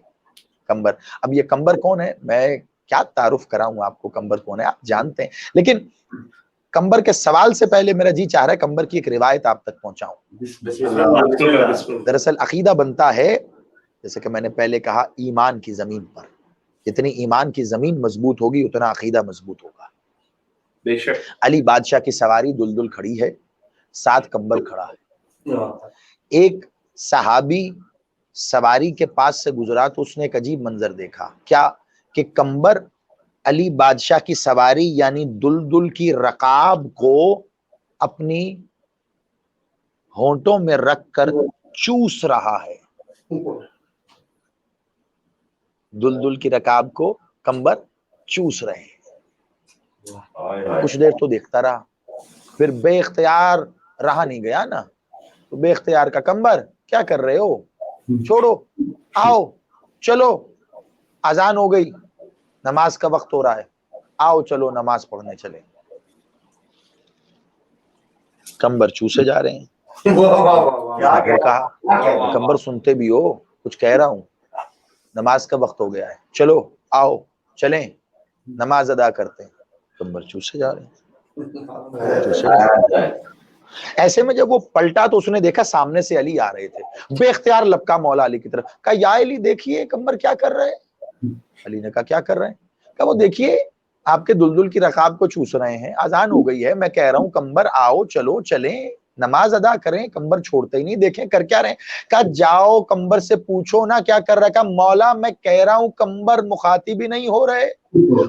کمبر. اب یہ کمبر کون ہے میں کیا تعارف کراؤں آپ کو, کمبر کون ہے آپ جانتے ہیں, لیکن کمبر کے سوال سے پہلے میرا جی چاہ رہا ہے کمبر کی ایک روایت آپ تک پہنچاؤں. بسم اللہ. دراصل عقیدہ بنتا ہے جیسے کہ میں نے پہلے کہا ایمان کی زمین پر. جتنی ایمان کی زمین مضبوط ہوگی اتنا عقیدہ مضبوط ہوگا. بے شک. علی بادشاہ کی سواری دلدل کھڑی ہے, ساتھ کمبر کھڑا ہے. ایک صحابی سواری کے پاس سے گزرا تو اس نے ایک عجیب منظر دیکھا. کیا کہ کمبر علی بادشاہ کی سواری یعنی دلدل کی رکاب کو اپنی ہونٹوں میں رکھ کر چوس رہا ہے. دلدل کی رکاب کو کمبر چوس رہے ہیں. کچھ دیر تو دیکھتا رہا, پھر بے اختیار رہا نہیں گیا نا, تو بے اختیار کا کمبر کیا کر رہے ہو, چھوڑو, آؤ چلو اذان ہو گئی, نماز کا وقت ہو رہا ہے, آؤ چلو نماز پڑھنے چلے. کمبر چوسے جا رہے ہیں. پھر کہا کمبر سنتے بھی ہو, کچھ کہہ رہا ہوں, نماز کا وقت ہو گیا ہے, چلو آؤ چلیں نماز ادا کرتے ہیں. کمبر چوسے جا رہے ہیں, چوسے جا رہے ہیں. ایسے میں جب وہ پلٹا تو اس نے دیکھا سامنے سے علی آ رہے تھے. بے اختیار لپکا مولا علی کی طرف, کہا یا علی دیکھیے کمبر کیا کر رہے ہیں. علی نے کہا کیا کر رہے ہیں. کہا وہ دیکھیے آپ کے دلدل کی رکاب کو چوس رہے ہیں, اذان ہو گئی ہے, میں کہہ رہا ہوں کمبر آؤ چلو چلیں نماز ادا کریں. کمبر چھوڑتے ہی نہیں, دیکھیں کر کیا رہے ہیں. کہا جاؤ کمبر سے پوچھو نا کیا کر رہا ہے. کہا مولا میں کہہ رہا ہوں کمبر مخاطب بھی نہیں ہو رہے,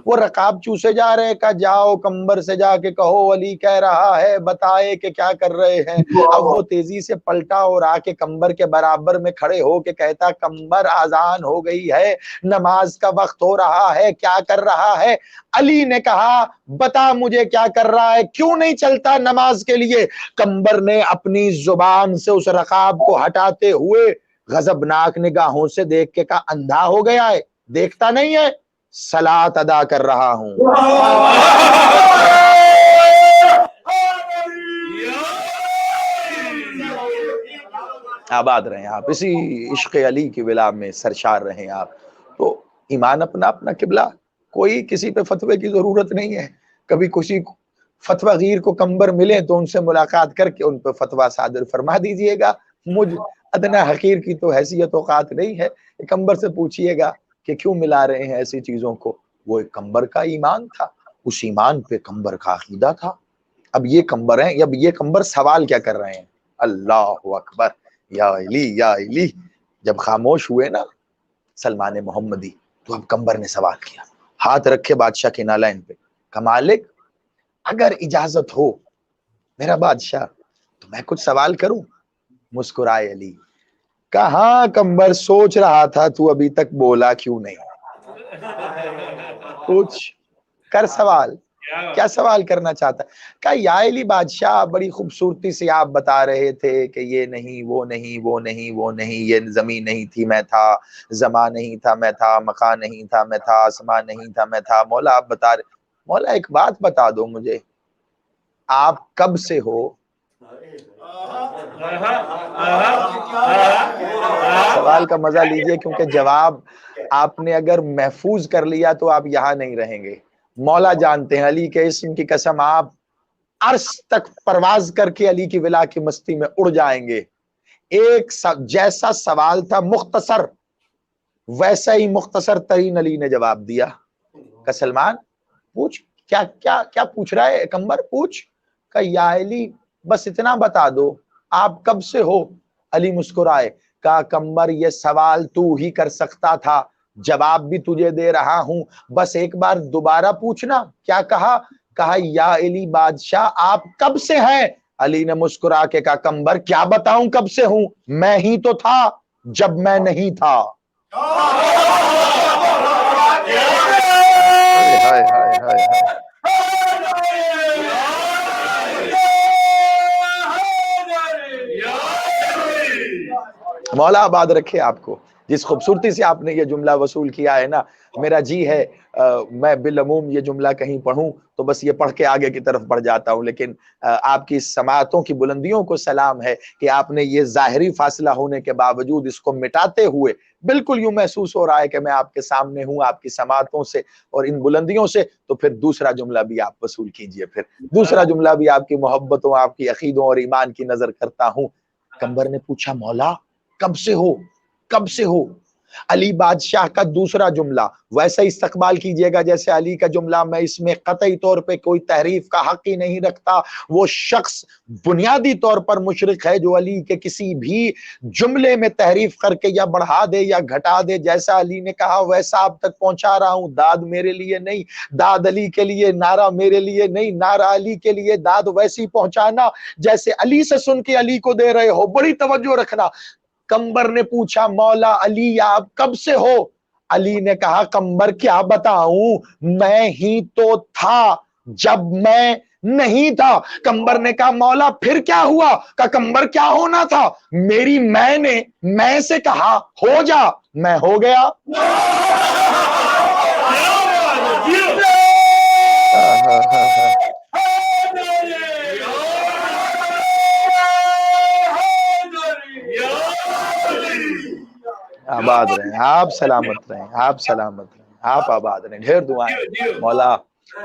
وہ رکاب چوسے جا رہے. کہا جاؤ کمبر سے جا کے کہو علی کہہ رہا ہے بتائے کہ کیا کر رہے ہیں. اب وہ تیزی سے پلٹا اور آ کے کمبر کے برابر میں کھڑے ہو کے کہتا کمبر اذان ہو گئی ہے, نماز کا وقت ہو رہا ہے, کیا کر رہا ہے. علی نے کہا بتا مجھے کیا کر رہا ہے, کیوں نہیں چلتا نماز کے لیے. کمبر نے اپنی زبان سے اس رکاب کو ہٹاتے ہوئے غضبناک نگاہوں سے دیکھ کے کہا اندھا ہو گیا ہے, دیکھتا نہیں ہے, صلاۃ ادا کر رہا ہوں. آباد رہیں آپ, اسی عشق علی کی ولا میں سرشار رہیں آپ. تو ایمان اپنا اپنا قبلہ, کوئی کسی پہ فتوے کی ضرورت نہیں ہے. کبھی کسی فتویٰ غیر کو کمبر ملے تو ان سے ملاقات کر کے ان پہ فتویٰ صادر فرما دیجئے گا. مجھ ادنا حقیر کی تو حیثیت اوقات نہیں ہے. کمبر سے پوچھئے گا کہ کیوں ملا رہے ہیں ایسی چیزوں کو. وہ ایک کمبر کا ایمان تھا, اس ایمان پہ کمبر کا عقیدہ تھا. اب یہ کمبر ہیں, اب یہ کمبر سوال کیا کر رہے ہیں. اللہ اکبر, یا علی یا علی. جب خاموش ہوئے نا سلمان محمدی تو اب کمبر نے سوال کیا, ہاتھ رکھے بادشاہ کے نالین پہ. کہ مالک اگر اجازت ہو میرا بادشاہ تو میں کچھ سوال کروں. مسکرائے علی, کہاں کمبر سوچ رہا تھا تو ابھی تک بولا کیوں نہیں. پوچھ کر سوال, کیا سوال کرنا چاہتا. کہا یا علی بادشاہ بڑی خوبصورتی سے آپ بتا رہے تھے کہ یہ نہیں وہ نہیں وہ نہیں وہ نہیں, یہ زمین نہیں تھی میں تھا, زمان نہیں تھا میں تھا, مکان نہیں تھا میں تھا, آسمان نہیں تھا میں تھا. مولا آپ بتا رہے, مولا ایک بات بتا دو مجھے, آپ کب سے ہو. سوال کا مزہ لیجئے کیونکہ جواب آپ نے اگر محفوظ کر لیا تو آپ یہاں نہیں رہیں گے. مولا جانتے ہیں, علی کے اسم کی قسم آپ عرش تک پرواز کر کے علی کی ولا کی مستی میں اڑ جائیں گے. ایک جیسا سوال تھا مختصر ویسا ہی مختصر ترین علی نے جواب دیا. کہ سلمان پوچھ کیا کیا کیا پوچھ رہا ہے کمبر, پوچھ. کہ یا علی بس اتنا بتا دو آپ کب سے ہو. علی مسکرائے. کہا کمبر یہ سوال تو ہی کر سکتا تھا, جواب بھی تجھے دے رہا ہوں, بس ایک بار دوبارہ پوچھنا. کیا کہا. کہا یا علی بادشاہ آپ کب سے ہیں؟ علی نے مسکرا کے کہا کمبر کیا بتاؤں کب سے ہوں، میں ہی تو تھا جب میں نہیں تھا۔ ہائے ہائے ہائے ہائے۔ مولا آباد رکھے آپ کو۔ جس خوبصورتی سے آپ نے یہ جملہ وصول کیا ہے نا، میرا جی ہے میں بالعموم یہ جملہ کہیں پڑھوں تو بس یہ پڑھ کے آگے کی طرف بڑھ جاتا ہوں، لیکن آپ کی سماعتوں کی بلندیوں کو سلام ہے کہ آپ نے یہ ظاہری فاصلہ ہونے کے باوجود اس کو مٹاتے ہوئے بالکل یوں محسوس ہو رہا ہے کہ میں آپ کے سامنے ہوں آپ کی سماعتوں سے اور ان بلندیوں سے، تو پھر دوسرا جملہ بھی آپ وصول کیجئے۔ پھر دوسرا جملہ بھی آپ کی محبتوں، آپ کی عقیدوں اور ایمان کی نظر کرتا ہوں۔ کمبر نے پوچھا مولا کب سے ہو، کب سے ہو؟ علی بادشاہ کا دوسرا جملہ ویسا استقبال کیجئے گا جیسے علی کا جملہ، میں اس میں قطعی طور پہ کوئی تحریف کا حق ہی نہیں رکھتا۔ وہ شخص بنیادی طور پر مشرک ہے جو علی کے کسی بھی جملے میں تحریف کر کے یا بڑھا دے یا گھٹا دے، جیسا علی نے کہا ویسا آپ تک پہنچا رہا ہوں۔ داد میرے لیے نہیں، داد علی کے لیے، نعرہ میرے لیے نہیں، نعرہ علی کے لیے، داد ویسی پہنچانا جیسے علی سے سن کے علی کو دے رہے ہو، بڑی توجہ رکھنا۔ کمبر نے پوچھا مولا علی آپ کب سے ہو؟ علی نے کہا کمبر کیا بتاؤں، میں ہی تو تھا جب میں نہیں تھا۔ کمبر نے کہا مولا پھر کیا ہوا؟ کہ کمبر کیا ہونا تھا؟ میری میں نے میں سے کہا ہو جا، میں ہو گیا۔ آباد رہیں آپ، سلامت رہیں آپ، سلامت رہیں آپ، آباد رہیں۔ ڈھیر دعائیں مولا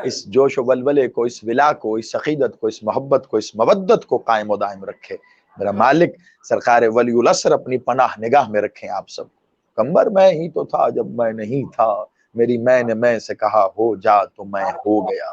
اس جوش و ولولے کو، اس ولا کو، اس عقیدت کو، اس محبت کو، اس مودت کو قائم و دائم رکھے۔ میرا مالک سرکار ولی العصر اپنی پناہ نگاہ میں رکھیں آپ سب۔ کمبر میں ہی تو تھا جب میں نہیں تھا، میری میں نے میں سے کہا ہو جا تو میں ہو گیا۔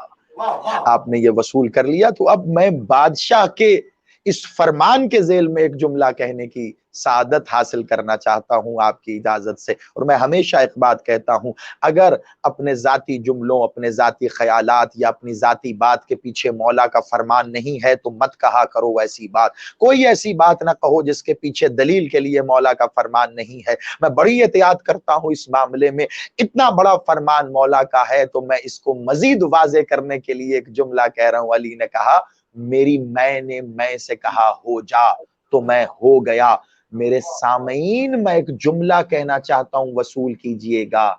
آپ نے یہ وصول کر لیا تو اب میں بادشاہ کے اس فرمان کے ذیل میں ایک جملہ کہنے کی سعادت حاصل کرنا چاہتا ہوں آپ کی اجازت سے۔ اور میں ہمیشہ ایک بات کہتا ہوں، اگر اپنے ذاتی جملوں، اپنے ذاتی خیالات یا اپنی ذاتی بات کے پیچھے مولا کا فرمان نہیں ہے تو مت کہا کرو ایسی بات۔ کوئی ایسی بات نہ کہو جس کے پیچھے دلیل کے لیے مولا کا فرمان نہیں ہے۔ میں بڑی احتیاط کرتا ہوں اس معاملے میں۔ اتنا بڑا فرمان مولا کا ہے تو میں اس کو مزید واضح کرنے کے لیے ایک جملہ کہہ رہا ہوں۔ علی نے کہا میری میں نے میں سے کہا ہو جا تو میں ہو گیا۔ میرے سامعین میں ایک جملہ کہنا چاہتا ہوں، وصول کیجئے گا۔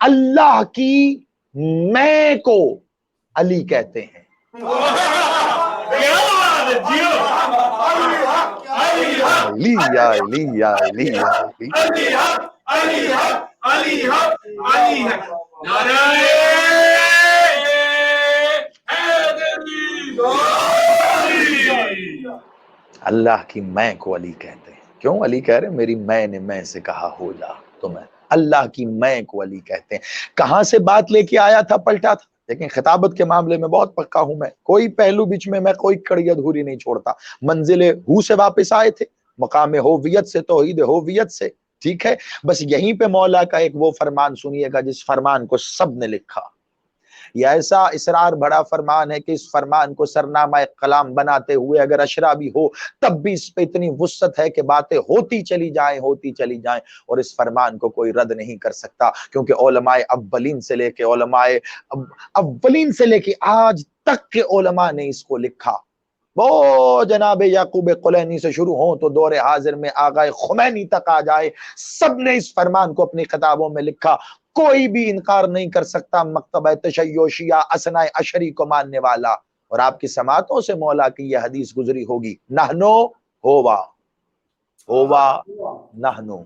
اللہ کی میں کو علی کہتے ہیں۔ علی یا علی یا علی یا علی۔ اللہ کی میں کو علی کہتے ہیں۔ کیوں؟ علی کہہ رہے میری میں نے میں سے کہا ہو جا تو میں، اللہ کی میں کو علی کہتے ہیں۔ کہاں سے بات لے کے آیا تھا، پلٹا تھا؟ لیکن خطابت کے معاملے میں بہت پکا ہوں میں، کوئی پہلو بیچ میں کوئی کڑی ادھوری نہیں چھوڑتا۔ منزل ہو سے واپس آئے تھے، مقام ہوویت سے، توحید ہوویت سے، ٹھیک ہے؟ بس یہیں پہ مولا کا ایک وہ فرمان سنیے گا جس فرمان کو سب نے لکھا۔ یہ ایسا اسرار بڑا فرمان ہے کہ اس فرمان کو سرنامہ کلام بناتے ہوئے اگر اشرا بھی ہو تب بھی اس پہ اتنی وسعت ہے کہ باتیں ہوتی چلی جائیں اور اس فرمان کو کوئی رد نہیں کر سکتا، کیونکہ علماء اولین سے لے کے آج تک کے علماء نے اس کو لکھا۔ وہ جناب یعقوب قلینی سے شروع ہوں تو دور حاضر میں آغا خمینی تک آ جائے، سب نے اس فرمان کو اپنی کتابوں میں لکھا۔ کوئی بھی انکار نہیں کر سکتا مکتبہ تشیع شیعہ اثنا عشری کو ماننے والا۔ اور آپ کی سماعتوں سے مولا کی یہ حدیث گزری ہوگی، نحنو ہوا نحنو۔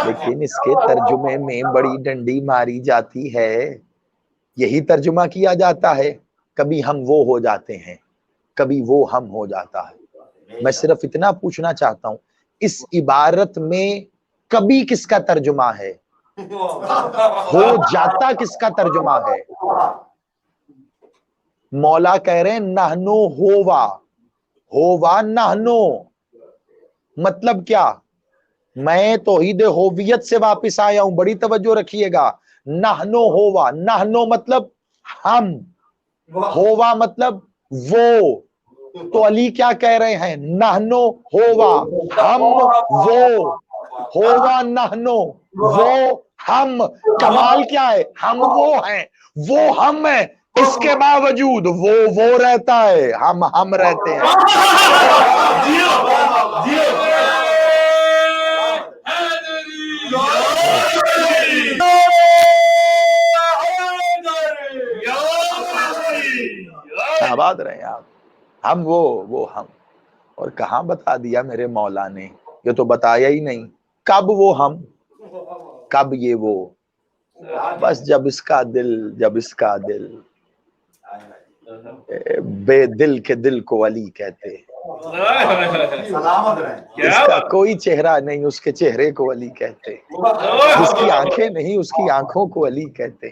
لیکن اس کے ترجمے میں بڑی ڈنڈی ماری جاتی ہے، یہی ترجمہ کیا جاتا ہے، کبھی ہم وہ ہو جاتے ہیں، کبھی وہ ہم ہو جاتا ہے۔ میں صرف اتنا پوچھنا چاہتا ہوں، اس عبارت میں کبھی کس کا ترجمہ ہے؟ ہو جاتا کس کا ترجمہ ہے؟ مولا کہہ رہے ہیں نحنو ہوا نحنو، مطلب کیا؟ میں توحید ہوویت سے واپس آیا ہوں، بڑی توجہ رکھیے گا۔ نحنو ہوا، نحنو مطلب ہم، ہووا مطلب وہ. تو علی کیا کہہ رہے ہیں؟ نہنو ہووا، ہم وہ، ہووا نہنو وہ ہم. کمال کیا ہے؟ ہم وہ ہیں، وہ ہم ہیں، اس کے باوجود وہ رہتا ہے، ہم رہتے ہیں. آباد رہے آپ. ہم وہ ہم. اور کہاں بتا دیا میرے مولا نے؟ یہ تو بتایا ہی نہیں. کب وہ ہم، کب یہ وہ؟ بس جب اس کا دل بے دل کے دل کو علی کہتے، جس کا کوئی چہرہ نہیں اس کے چہرے کو علی کہتے، جس کی آنکھیں نہیں اس کی آنکھوں کو علی کہتے،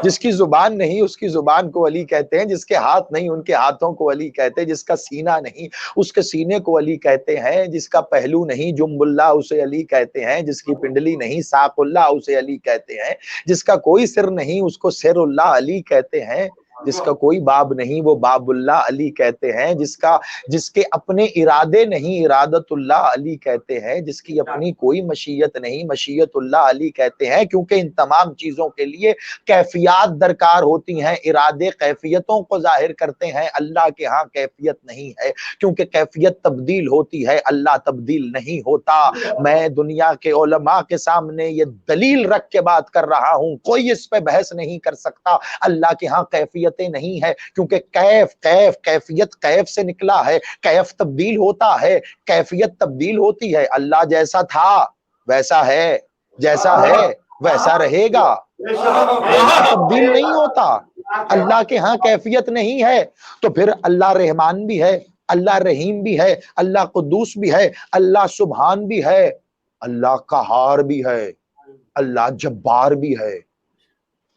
جس کی زبان نہیں اس کی زبان کو علی کہتے ہیں، جس کے ہاتھ نہیں ان کے ہاتھوں کو علی کہتے ہیں، جس کا سینہ نہیں اس کے سینے کو علی کہتے ہیں، جس کا پہلو نہیں جنب اللہ اسے علی کہتے ہیں، جس کی پنڈلی نہیں ساق اللہ اسے علی کہتے ہیں، جس کا کوئی سر نہیں اس کو سر اللہ علی کہتے ہیں، جس کا کوئی باب نہیں وہ باب اللہ علی کہتے ہیں، جس کے اپنے ارادے نہیں ارادت اللہ علی کہتے ہیں، جس کی اپنی کوئی مشیت نہیں مشیت اللہ علی کہتے ہیں. کیونکہ ان تمام چیزوں کے لیے کیفیات درکار ہوتی ہیں. ارادے کیفیتوں کو ظاہر کرتے ہیں، اللہ کے ہاں کیفیت نہیں ہے، کیونکہ کیفیت تبدیل ہوتی ہے، اللہ تبدیل نہیں ہوتا. میں دنیا کے علماء کے سامنے یہ دلیل رکھ کے بات کر رہا ہوں، کوئی اس پہ بحث نہیں کر سکتا. اللہ کے ہاں کیفیتیں نہیں ہے، کیونکہ کیفیت کیف سے نکلا ہے، کیف تبدیل ہوتا ہے، کیفیت تبدیل ہوتی ہے. اللہ جیسا تھا ویسا ہے، جیسا ہے ویسا رہے گا، اللہ تبدیل نہیں ہوتا. اللہ کے ہاں کیفیت نہیں ہے. تو پھر اللہ رحمان بھی ہے، اللہ رحیم بھی ہے، اللہ قدوس بھی ہے، اللہ سبحان بھی ہے، اللہ قہار بھی ہے، اللہ جبار بھی ہے.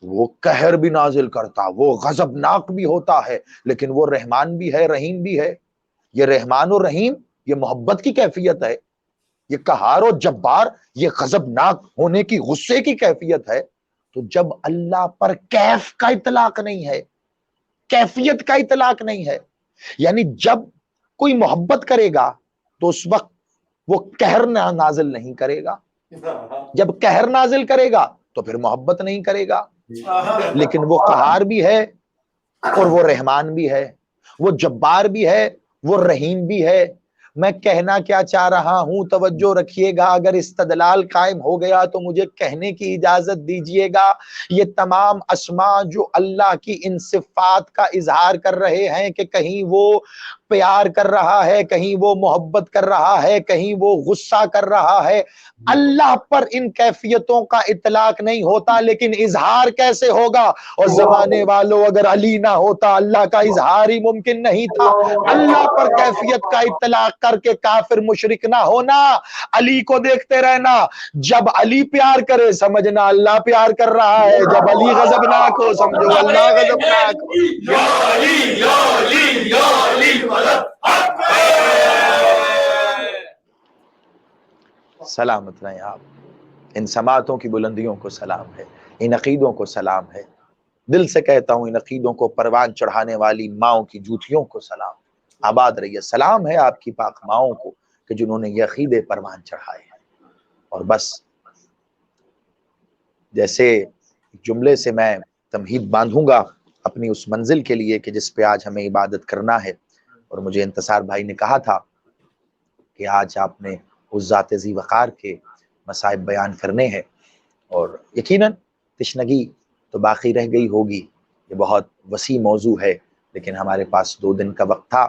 وہ قہر بھی نازل کرتا، وہ غضبناک بھی ہوتا ہے، لیکن وہ رحمان بھی ہے، رحیم بھی ہے. یہ رحمان و رحیم یہ محبت کی کیفیت ہے، یہ قہار و جبار یہ غضبناک ہونے کی غصے کی کیفیت ہے. تو جب اللہ پر کیف کا اطلاق نہیں ہے، کیفیت کا اطلاق نہیں ہے، یعنی جب کوئی محبت کرے گا تو اس وقت وہ قہر نازل نہیں کرے گا، جب قہر نازل کرے گا تو پھر محبت نہیں کرے گا. لیکن وہ قہار بھی ہے اور وہ رحمان بھی ہے، وہ جبار بھی ہے، وہ رحیم بھی ہے. میں کہنا کیا چاہ رہا ہوں توجہ رکھیے گا، اگر استدلال قائم ہو گیا تو مجھے کہنے کی اجازت دیجیے گا. یہ تمام اسماء جو اللہ کی ان صفات کا اظہار کر رہے ہیں کہ کہیں وہ پیار کر رہا ہے، کہیں وہ محبت کر رہا ہے، کہیں وہ غصہ کر رہا ہے، اللہ پر ان کیفیتوں کا اطلاق نہیں ہوتا. لیکن اظہار کیسے ہوگا؟ اور زمانے والوں اگر علی نہ ہوتا اللہ کا اظہار ہی ممکن نہیں تھا. اللہ پر کیفیت کا اطلاق کر کے کافر مشرک نہ ہونا، علی کو دیکھتے رہنا. جب علی پیار کرے سمجھنا اللہ پیار کر رہا ہے، جب علی غضبناک ہو سمجھو اللہ غضبناک ہو. یا علی یا علی یا علی سلامت رہیں آپ. ان سماعتوں کی بلندیوں کو سلام ہے، ان عقیدوں کو سلام ہے. دل سے کہتا ہوں ان عقیدوں کو پروان چڑھانے والی ماؤں کی جوتیوں کو سلام. آباد رہیے. سلام ہے آپ کی پاک ماؤں کو کہ جنہوں نے یہ عقیدے پروان چڑھائے ہیں. اور بس جیسے جملے سے میں تمہید باندھوں گا اپنی اس منزل کے لیے کہ جس پہ آج ہمیں عبادت کرنا ہے. اور مجھے انتصار بھائی نے کہا تھا کہ آج آپ نے اس ذات ذی وقار کے مصائب بیان کرنے ہیں، اور یقیناً تشنگی تو باقی رہ گئی ہوگی. یہ بہت وسیع موضوع ہے، لیکن ہمارے پاس 2 دن کا وقت تھا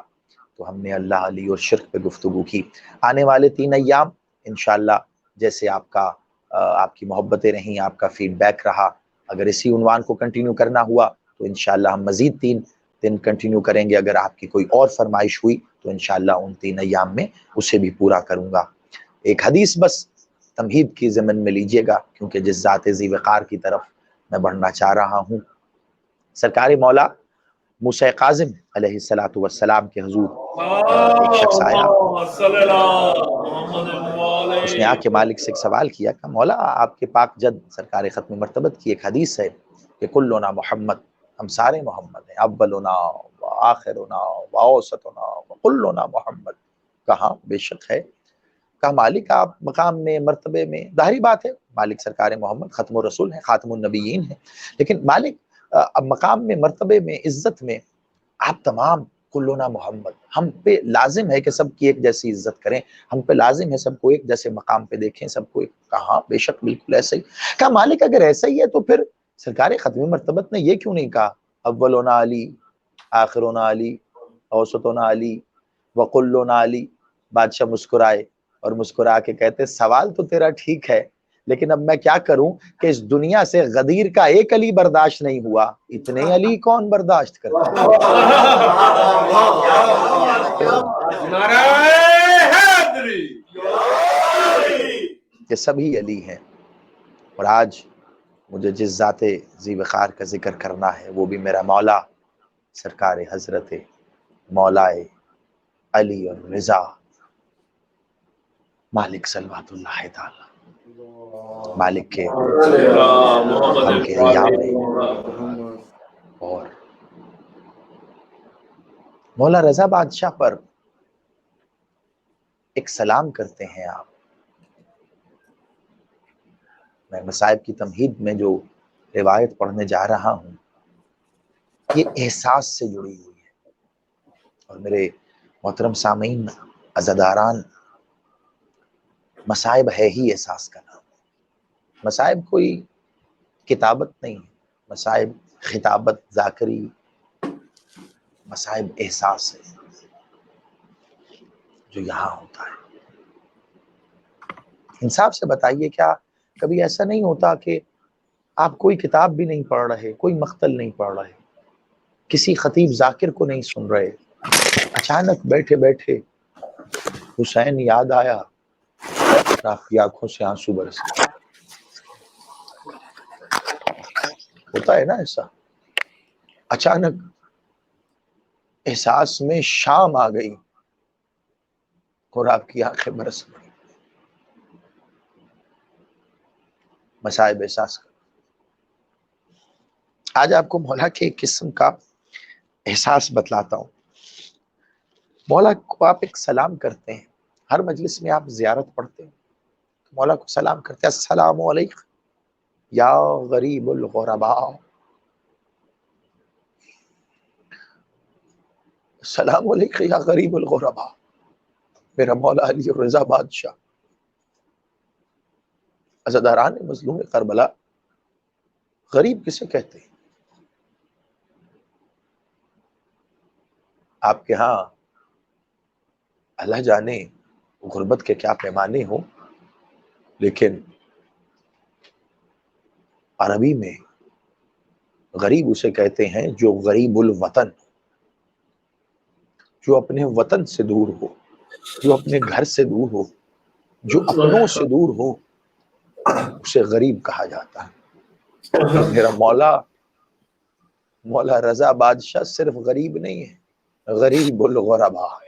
تو ہم نے اللہ علی اور شرک پہ گفتگو کی. آنے والے 3 ایام انشاءاللہ جیسے آپ کی محبتیں رہیں، آپ کا فیڈ بیک رہا، اگر اسی عنوان کو کنٹینیو کرنا ہوا تو انشاءاللہ ہم مزید 3 دن کنٹینیو کریں گے. اگر آپ کی کوئی اور فرمائش ہوئی تو انشاءاللہ ان 3 ایام میں اسے بھی پورا کروں گا. ایک حدیث بس تمہید کی ضمن میں لیجئے گا، کیونکہ جس ذات ذی وقار کی طرف میں بڑھنا چاہ رہا ہوں، سرکار مولا موسیٰ کاظم علیہ السلام کے حضور ایک شخص آیا. اس نے آ کے مالک سے ایک سوال کیا کہ مولا آپ کے پاک جد سرکار ختم مرتبت کی ایک حدیث ہے کہ کلنا محمد ہم سارے محمد ہیں، اولنا و آخرنا و اوسطنا و کلنا محمد. کہاں بے شک ہے. کہا مالک آپ مقام میں مرتبے میں، ظاہری بات ہے مالک سرکار محمد ختم الرسول ہیں، خاتم النبیین ہیں، لیکن مالک اب مقام میں مرتبے میں عزت میں آپ تمام کلنا محمد، ہم پہ لازم ہے کہ سب کی ایک جیسی عزت کریں، ہم پہ لازم ہے سب کو ایک جیسے مقام پہ دیکھیں، سب کو ایک. کہا بے شک بالکل ایسا ہی. کہا مالک اگر ایسا ہی ہے تو پھر سرکار ختم مرتبت نے یہ کیوں نہیں کہا اولنا علی آخرنا علی اوسطنا علی وکلنا علی. بادشاہ مسکرائے اور مسکرا کے کہتے سوال تو تیرا ٹھیک ہے، لیکن اب میں کیا کروں کہ اس دنیا سے غدیر کا ایک علی برداشت نہیں ہوا، اتنے علی کون برداشت کرتا ہے. نعرہ حیدری. یہ سبھی علی ہیں. اور آج مجھے جس ذات ذی وقار کا ذکر کرنا ہے وہ بھی میرا مولا سرکار حضرت مولا علی اور رضا مالک صلوات اللہ تعالی مالک کے ہم کے ایام میں. اور مولا رضا بادشاہ پر ایک سلام کرتے ہیں آپ. میں مصائب کی تمہید میں جو روایت پڑھنے جا رہا ہوں یہ احساس سے جڑی ہوئی ہے. اور میرے محترم سامعین عزاداران، مصائب ہے ہی احساس کا نام. مصائب کوئی کتابت نہیں، مصائب خطابت ذاکری، مصائب احساس ہے جو یہاں ہوتا ہے. انصاف سے بتائیے کیا کبھی ایسا نہیں ہوتا کہ آپ کوئی کتاب بھی نہیں پڑھ رہے، کوئی مقتل نہیں پڑھ رہے، کسی خطیب ذاکر کو نہیں سن رہے، اچانک بیٹھے بیٹھے حسین یاد آیا اور آپ کی آنکھوں سے آنسو برس گئے؟ ہوتا ہے نا ایسا. اچانک احساس میں شام آ گئی اور آپ کی آنکھیں برس گئی. مصائب احساس کا. آج آپ کو مولا کے ایک قسم کا احساس بتلاتا ہوں. مولا کو آپ ایک سلام کرتے ہیں، ہر مجلس میں آپ زیارت پڑھتے ہیں، مولا کو سلام کرتے ہیں السلام علیکم یا غریب الغرباء، السلام علیکم یا غریب الغرباء. میرا مولا علی رضا بادشاہ عزاداران مظلوم کربلا، غریب کسے کہتے ہیں؟ آپ کے ہاں اللہ جانے غربت کے کیا پیمانے ہوں، لیکن عربی میں غریب اسے کہتے ہیں جو غریب الوطن، جو اپنے وطن سے دور ہو، جو اپنے گھر سے دور ہو، جو اپنوں سے دور ہو، اسے غریب کہا جاتا ہے. میرا مولا رضا بادشاہ صرف غریب نہیں ہے، غریب الغرباء ہے.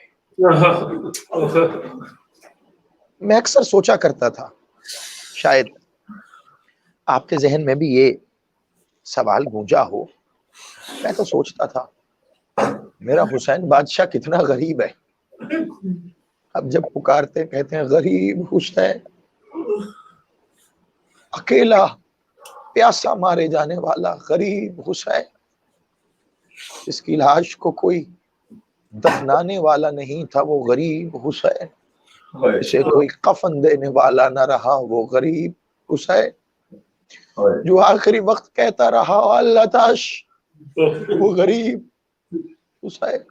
میں اکثر سوچا کرتا تھا، شاید آپ کے ذہن میں بھی یہ سوال گونجا ہو. میں تو سوچتا تھا میرا حسین بادشاہ کتنا غریب ہے. اب جب پکارتے کہتے ہیں غریب حسین، اکیلا پیاسا مارے جانے والا غریب حسین، جس کی لاش کو کوئی دفنانے والا نہیں تھا وہ غریب حسین، اسے کوئی کفن دینے والا نہ رہا وہ غریب حسین، جو آخری وقت کہتا رہا اللہ تاش وہ غریب حسین.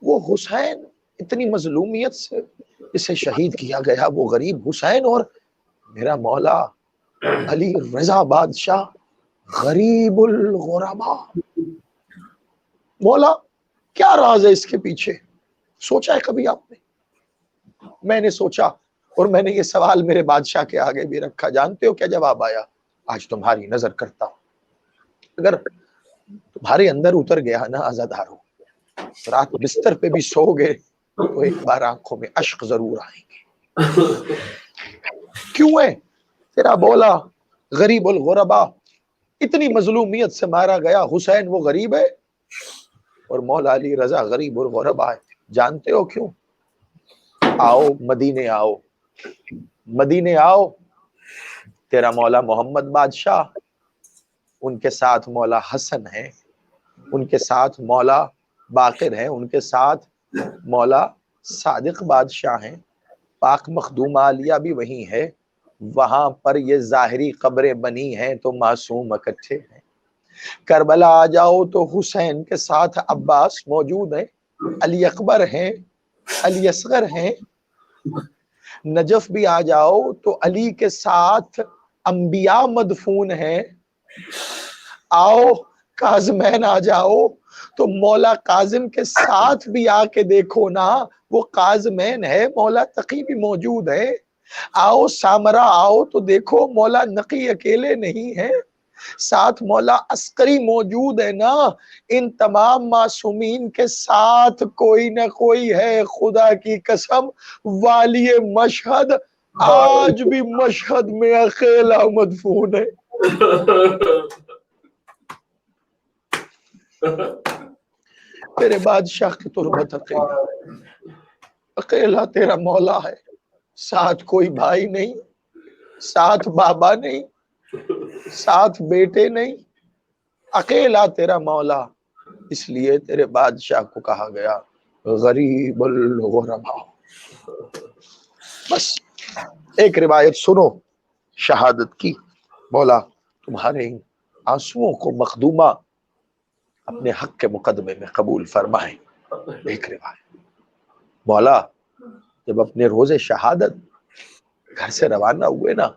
وہ حسین اتنی مظلومیت سے اسے شہید کیا گیا، وہ غریب حسین. اور میرا مولا علی رضا بادشاہ غریب الغرباء. مولا کیا راز ہے اس کے پیچھے؟ سوچا ہے کبھی آپ نے؟ میں نے سوچا اور میں نے یہ سوال میرے بادشاہ کے آگے بھی رکھا. جانتے ہو کیا جواب آیا؟ آج تمہاری نظر کرتا ہوں، اگر تمہارے اندر اتر گیا نا عزادارو، رات بستر پہ بھی سو گئے تو ایک بار آنکھوں میں اشک ضرور آئیں گے. کیوں ہے تیرا بولا غریب الغرباء؟ اتنی مظلومیت سے مارا گیا. حسین وہ غریب ہے اور مولا علی رضا غریب اور غربا ہے. جانتے ہو کیوں؟ آؤ مدینے آؤ، مدینے آؤ. تیرا مولا محمد بادشاہ، ان کے ساتھ مولا حسن ہے، ان کے ساتھ مولا باقر ہے، ان کے ساتھ مولا صادق بادشاہ ہیں. پاک مخدوم عالیہ بھی وہی ہے. وہاں پر یہ ظاہری قبریں بنی ہیں تو معصوم اکٹھے ہیں. کربلا آ جاؤ تو حسین کے ساتھ عباس موجود ہیں، علی اکبر ہیں، علی اصغر ہیں. نجف بھی آ جاؤ تو علی کے ساتھ انبیاء مدفون ہیں. آؤ کاظمین آ جاؤ تو مولا کاظم کے ساتھ بھی آ کے دیکھو نا، وہ کاظمین ہے، مولا تقی بھی موجود ہے. آؤ سامرا آؤ تو دیکھو مولا نقی اکیلے نہیں ہے، ساتھ مولا عسکری موجود ہے نا. ان تمام معصومین کے ساتھ کوئی نہ کوئی ہے. خدا کی قسم والی مشہد آج بھی مشہد میں اکیلا مدفون ہے. تیرے بادشاہ کی تربت اکیلا، اکیلا تیرا مولا ہے. ساتھ کوئی بھائی نہیں، ساتھ بابا نہیں، ساتھ بیٹے نہیں، اکیلا تیرا مولا. اس لیے تیرے بادشاہ کو کہا گیا غریب الغربا. بس ایک روایت سنو شہادت کی. مولا تمہارے آنسوؤں کو مخدومہ اپنے حق کے مقدمے میں قبول فرمائے. ایک روایت، مولا جب اپنے روز شہادت گھر سے روانہ ہوئے نا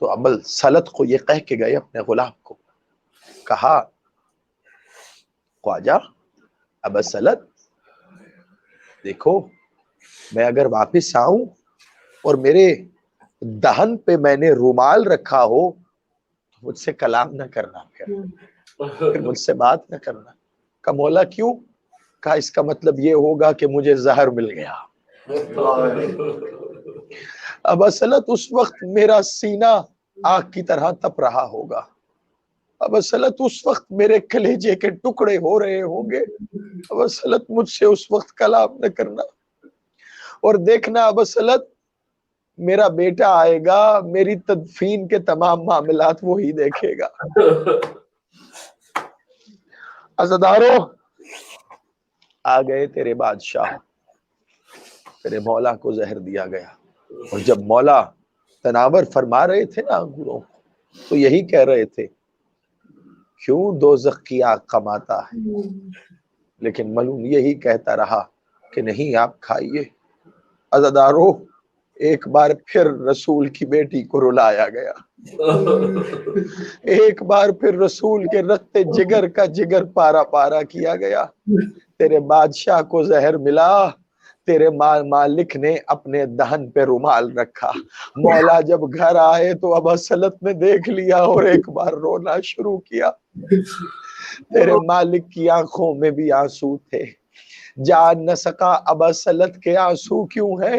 تو ابل سلط کو یہ کہہ کے گئے اپنے غلام کو، کہا خواجہ ابا سلط دیکھو، میں اگر واپس آؤں اور میرے دہن پہ میں نے رومال رکھا ہو تو مجھ سے کلام نہ کرنا، پھر مجھ سے بات نہ کرنا. کہا مولا کیوں؟ کہا اس کا مطلب یہ ہوگا کہ مجھے زہر مل گیا. ابا سلط اس وقت میرا سینہ آگ کی طرح تپ رہا ہوگا. ابا سلط اس وقت میرے کلیجے کے ٹکڑے ہو رہے ہوں گے. ابا سلط مجھ سے اس وقت کلام نہ کرنا. اور دیکھنا ابا سلط میرا بیٹا آئے گا، میری تدفین کے تمام معاملات وہی دیکھے گا. عزادارو آ گئے تیرے بادشاہ، تیرے مولا کو زہر دیا گیا. اور جب مولا تناور فرما رہے تھے نا انگوروں تو یہی کہہ رہے تھے کیوں دوزخ کی آگ کماتا ہے، لیکن ملعون یہی کہتا رہا کہ نہیں آپ کھائیے. عزادارو ایک بار پھر رسول کی بیٹی کو رلایا گیا، ایک بار پھر رسول کے رقت جگر کا جگر پارا پارا کیا گیا. تیرے بادشاہ کو زہر ملا، تیرے مالک نے اپنے دہن پہ رومال رکھا. مولا جب گھر آئے تو ابا سلط نے دیکھ لیا اور ایک بار رونا شروع کیا. تیرے مالک کی آنکھوں میں بھی آنسو تھے. جان نہ سکا ابا سلط کے آنسو کیوں ہے،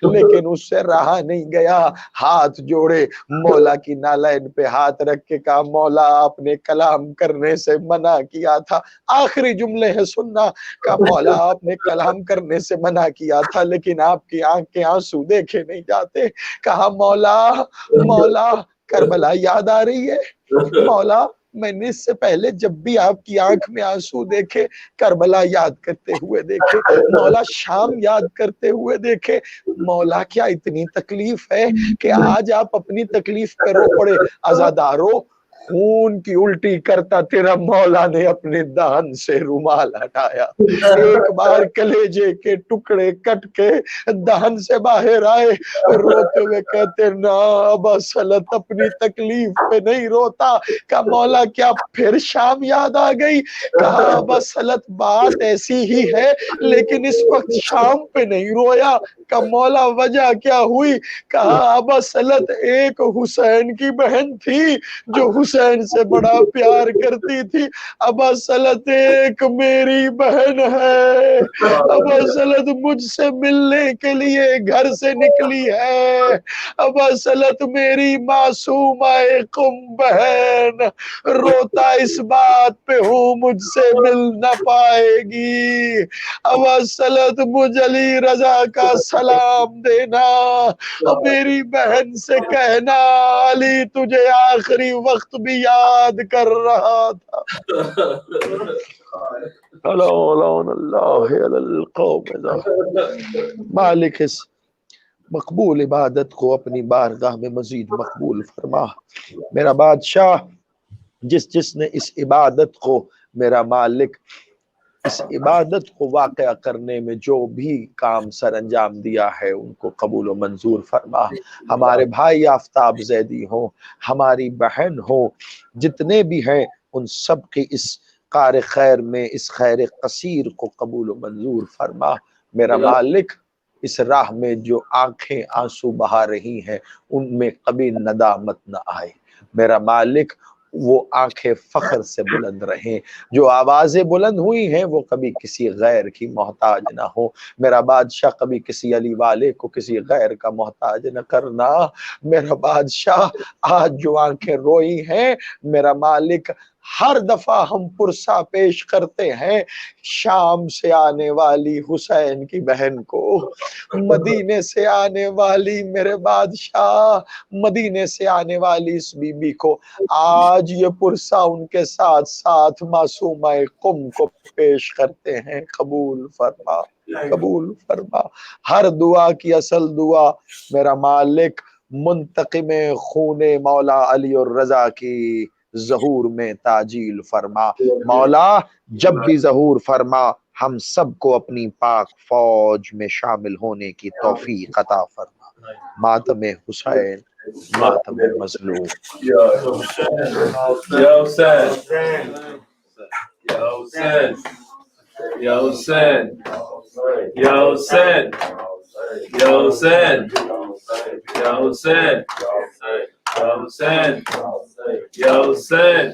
لیکن اس سے رہا نہیں گیا. ہاتھ جوڑے مولا کی نالین پہ ہاتھ رکھ کے کہا مولا آپ نے کلام کرنے سے منع کیا تھا. آخری جملے ہے سننا. کہا مولا آپ نے کلام کرنے سے منع کیا تھا لیکن آپ کی آنکھ کے آنسو دیکھے نہیں جاتے. کہا مولا مولا کربلا یاد آ رہی ہے. مولا میں نے اس سے پہلے جب بھی آپ کی آنکھ میں آنسو دیکھے کربلا یاد کرتے ہوئے دیکھے، مولا شام یاد کرتے ہوئے دیکھے. مولا کیا اتنی تکلیف ہے کہ آج آپ اپنی تکلیف پہ رو پڑے. عزادارو خون کی الٹی کرتا تیرا مولا نے اپنے دہن سے رومال ہٹایا. ایک بار کلیجے کے ٹکڑے کٹ کے دہن سے باہر آئے، روتے ہوئے کہتے نا ابا سلط اپنی تکلیف پہ نہیں روتا. کہا مولا کیا پھر شام یاد آ گئی؟ کہا ابا سلط بات ایسی ہی ہے لیکن اس وقت شام پہ نہیں رویا. کا مولا وجہ کیا ہوئی؟ کہا ابا سلط ایک حسین کی بہن تھی جو حسین سے بڑا پیار کرتی تھی، ابا سلط ایک میری بہن ہے، ابا سلط مجھ سے ملنے کے لیے گھر سے نکلی ہے، ابا سلط میری معصومہ قم بہن، روتا اس بات پہ ہوں مجھ سے مل نہ پائے گی، ابا سلط مجھ علی رضا کا سلام دینا، میری بہن سے کہنا علی تجھے آخری وقت بھی یاد کر رہا تھا۔ مالک اس مقبول عبادت کو اپنی بارگاہ میں مزید مقبول فرما۔ میرا بادشاہ جس نے اس عبادت کو، میرا مالک اس عبادت کو واقعہ کرنے میں جو بھی کام سر انجام دیا ہے ان کو قبول و منظور فرما۔ ہمارے بھائی آفتاب زیدی ہوں، ہماری بہن ہوں، جتنے بھی ہیں ان سب کی اس کار خیر میں اس خیر قصیر کو قبول و منظور فرما۔ میرا مالک اس راہ میں جو آنکھیں آنسو بہا رہی ہیں ان میں کبھی ندامت نہ آئے، میرا مالک وہ آنکھیں فخر سے بلند رہیں، جو آوازیں بلند ہوئی ہیں وہ کبھی کسی غیر کی محتاج نہ ہو، میرا بادشاہ کبھی کسی علی والے کو کسی غیر کا محتاج نہ کرنا، میرا بادشاہ آج جو آنکھیں روئی ہیں میرا مالک ہر دفعہ ہم پرسا پیش کرتے ہیں شام سے آنے والی حسین کی بہن کو، مدینے سے آنے والی میرے بادشاہ مدینے سے آنے والی اس بی بی کو، آج یہ پرسا ان کے ساتھ ساتھ معصومہ قم کو پیش کرتے ہیں، قبول فرما قبول فرما۔ ہر دعا کی اصل دعا میرا مالک منتقم خون مولا علی الرضا کی ظہور میں تعجیل فرما، مولا جب بھی ظہور فرما ہم سب کو اپنی پاک فوج میں شامل ہونے کی توفیق عطا فرما۔ ماتم حسین، ماتم مظلوم۔ یا حسین یا حسین یا حسین یا حسین یا حسین یا حسین یا حسین یا حسین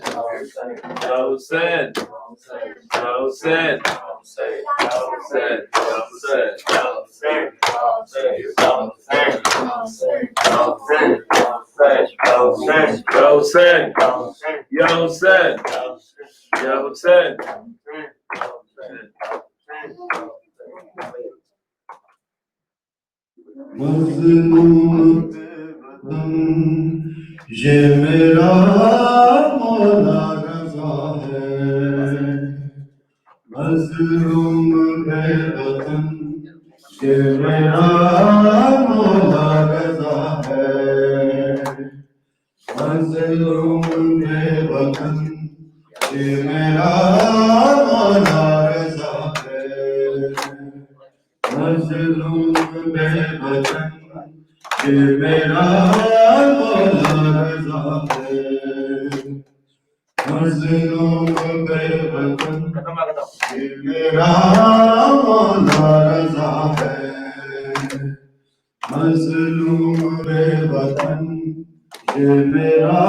یا حسین یا حسین یا حسین مظلوم یہ میرا مولا رضا ہے، مظلوم بے وطن یہ میرا مولا رضا ہے، مظلوم بے وطن یہ میرا مولا رضا ہے، مظلوم بے وطن یہ میرا مولا رضا ہے، مظلوم بے وطن یہ میرا مولا رضا ہے، مظلوم بے وطن یہ میرا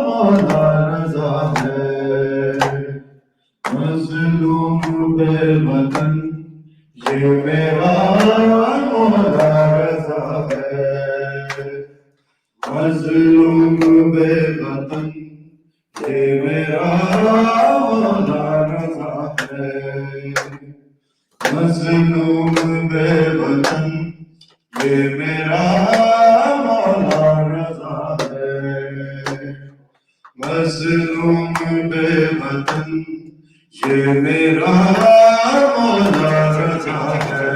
مولا رضا ہے، مظلوم بے وطن یہ میرا مولا رضا ہے، مظلوم بے وطن یہ میرا مولا رضا ہے، مظلوم بے وطن یہ میرا مولا رضا ہے، مظلوم بے وطن یہ میرا مولا رضا ہے،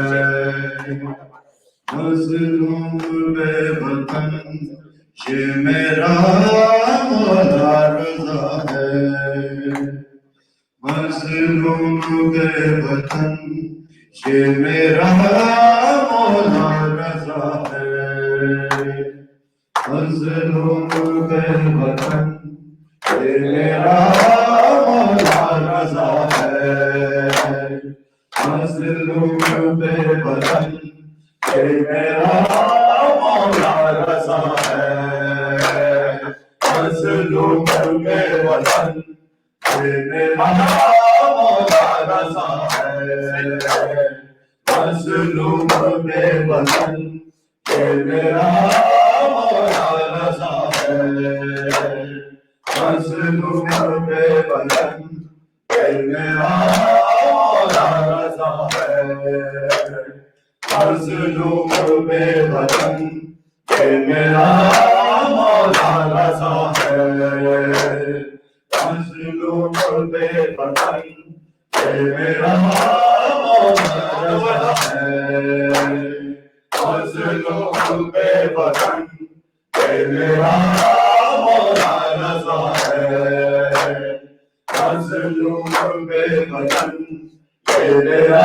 مظلوم بے وطن یہ میرا مولا رضا ہے، مظلوم بے وطن یہ میرا مولا رضا ہے، مظلوم بے وطن یہ میرا مولا رضا ہے، مظلوم بے وطن یہ میرا مولا رضا ہے مظلوم بے وطن کہ میرا مولا رضا ہے مظلوم بے وطن کہ میرا مولا رضا ہے مظلوم بے وطن کہ میرا مولا رضا ہے مظلوم بے وطن کہ میرا مولا رضا ہے مظلوم بے وطن کہ میرا مولا رضا ہے مظلوم بے وطن کہ میرا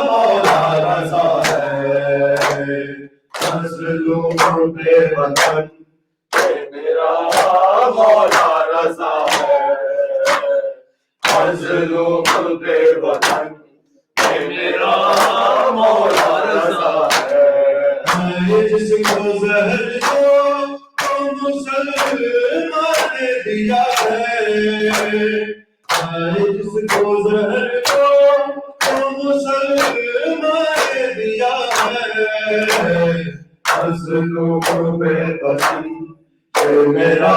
مولا رضا ہے مظلوم بے وطن کہ میرا مولا رضا ہے مظلوم بے وطن کہ میرا مولا رضا ہے جس کو زہر کو مسلمان نے دیا ہے جس کو زہر کو مسلمان نے دیا ہے مظلوم بے وطن کہ میرا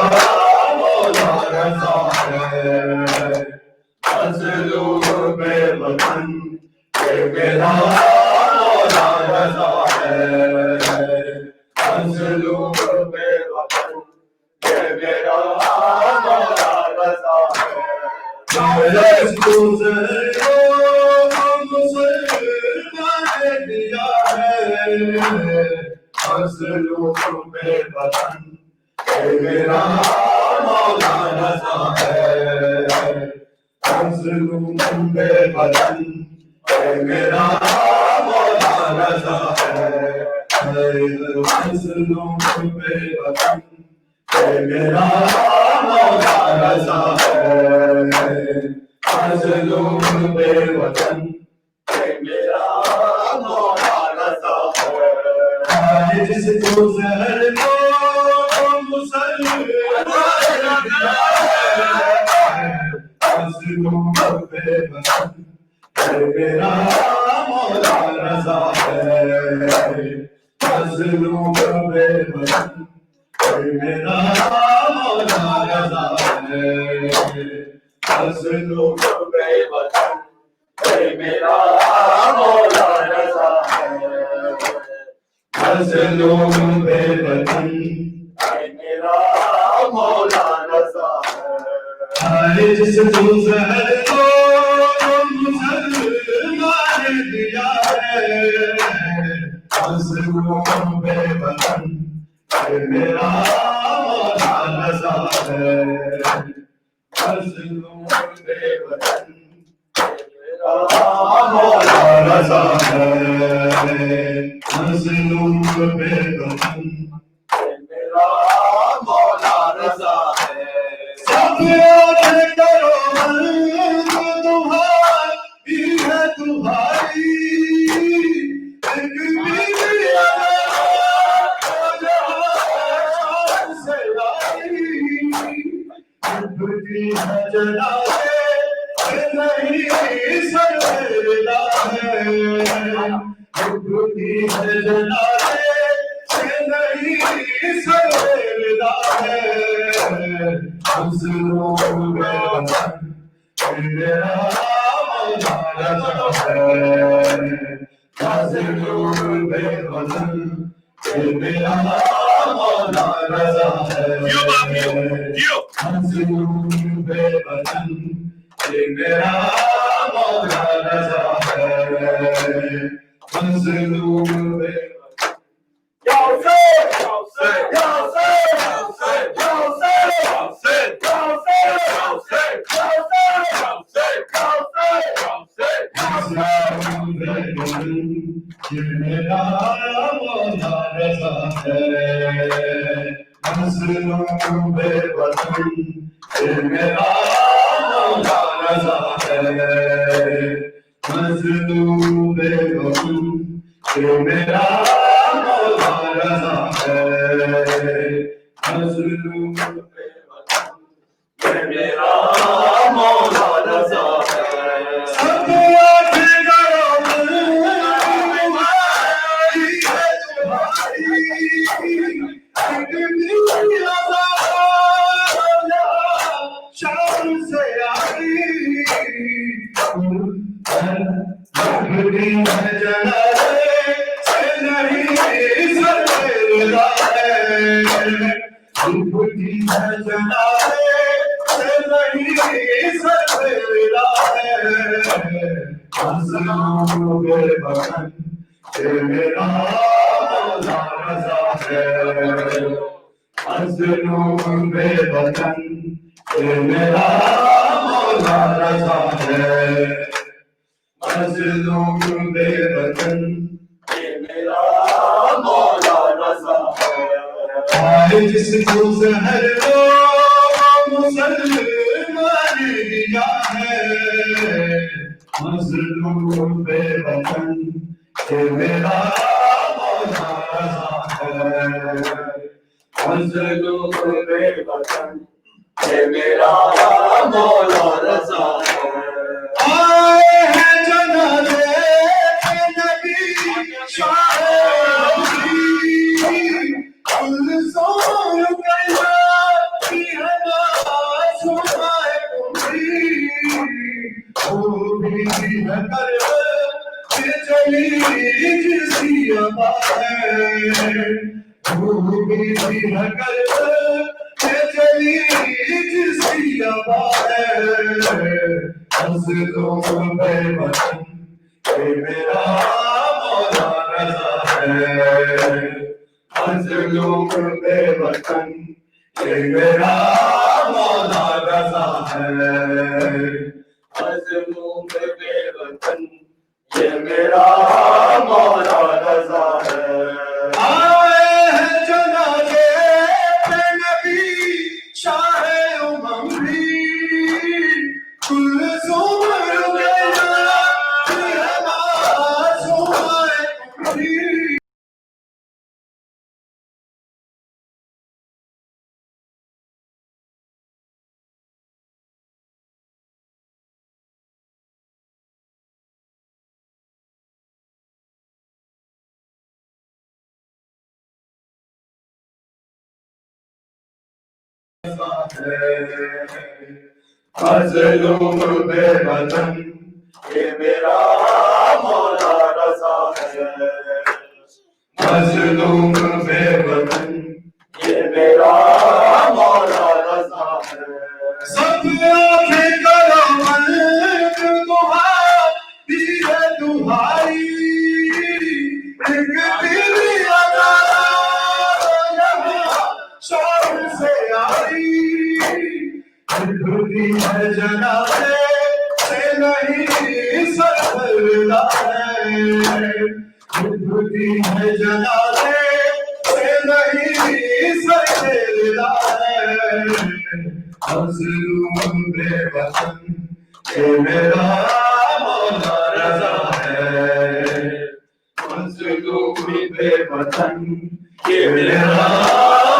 مولا رضا ہے مظلوم بے وطن کہ میرا مولا رضا ہے مظلوم بے وطن کہ میرا مولا رضا ہے جس کو زہر کو مسلمان نے دیا ہے مظلوم بے وطن کہ میرا مولا رضا ہے مظلوم بے وطن کہ میرا مولا رضا ہے مظلوم بے وطن کہ میرا مولا رضا ہے مظلوم بے وطن کہ میرا مولا رضا ہے جس کو زہر کو مسلمان نے دیا ہے مظلوم بے وطن کہ میرا مولا رضا ہے مظلوم بے وطن کہ میرا مولا رضا ہے مظلوم بے وطن کہ میرا مولا رضا ہے مظلوم بے وطن کہ میرا مولا رضا ہے جس کو زہر کو مسلمان نے دیا ہے مظلوم بے وطن کہ میرا مولا رضا ہے مظلوم بے وطن کہ میرا مولا رضا ہے مظلوم بے وطن کہ میرا مولا رضا ہے سب آنکھیں کرو بند تمہاری ہے تمہاری ایک بیوی جہاں سے لائی ڈبتی ہے جلالے نہیں سردا ہے ڈبتی ہے جلالے نہیں سردا ہے مظلوم بے وطن کہ میرا مولا رضا ہے مظلوم بے وطن کہ میرا مولا رضا ہے مظلوم بے وطن کہ میرا مولا رضا ہے مظلوم بے میرا مولا رضا ہے مظلوم بے وطن کہ میرا مولا رضا ہے مظلوم بے وطن کہ میرا مولا رضا ہے مظلوم بے وطن کہ میرا مولا بھی ہے جنازے سے نہیں سر رضا ہے دھوپ بھی ہے جنازے سے نہیں سر رضا ہے مظلوم بے وطن کہ میرا مولا رضا ہے مظلوم بے وطن کہ میرا مولا رضا ہے مظلوم بے وطن کہ میرا مولا رضا ہے آئے جس کو زہر وہ مسلمان دیا ہے مظلوم بے وطن کہ میرا مولا رضا ہے مظلوم بے وطن کہ میرا مولا رضا ہے آئے ہیں جنازے نبی شاہ کلثوم کی نماز سنائے وہ بھی ہے کہ چلی جسی عطا ہے وہ بھی ہے کہ چلی جسی عطا ہے مظلوم بے وطن کہ میرا مولا رضا ہے مظلوم بے وطن کہ میرا مولا رضا ہے مظلوم بے وطن کہ میرا مولا رضا ہے آئے ہیں جنازے پہ نبی شاہ بھی کلثوم رقیہ کی نماز سنائے بھی مظلوم بے وطن کہ میرا مولا رضا ہے مظلوم بے وطن کہ میرا مولا رضا ہے سب آنکھیں کرو ملک تمہاری ہے تمہاری ایک دل ادا شور سے آئی دھوتی ہے جنازے سے نہیں سر رضا ہے دھوتی ہے جنازے سے نہیں سر رضا ہے مظلوم بے وطن کہ میرا مولا رضا ہے مظلوم بے وطن کہ میرا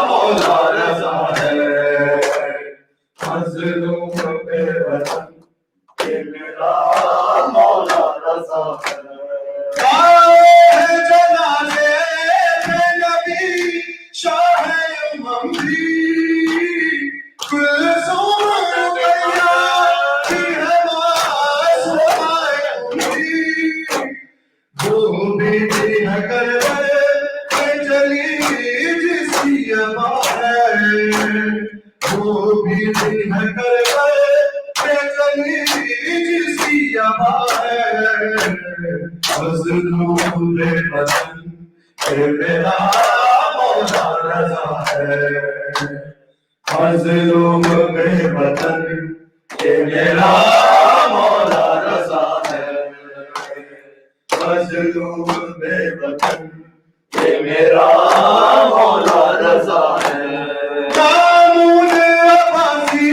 مولا رضا ہے مظلوم بے وطن کہ میرا مولا رضا ہے آئے ہیں جنازے پہ نبی شاہ بھی کلثوم رقیہ کی نماز سنائے وہ بھی ہے کہ چلی جسی عطا ہے وہ بھی ہے کہ چلی جسی عطا ہے مظلوم بے وطن کہ میرا مولا رضا ہے مظلوم بے وطن کہ میرا مولا رضا ہے مظلوم بے وطن کہ میرا مولا رضا ہے قانون عباسی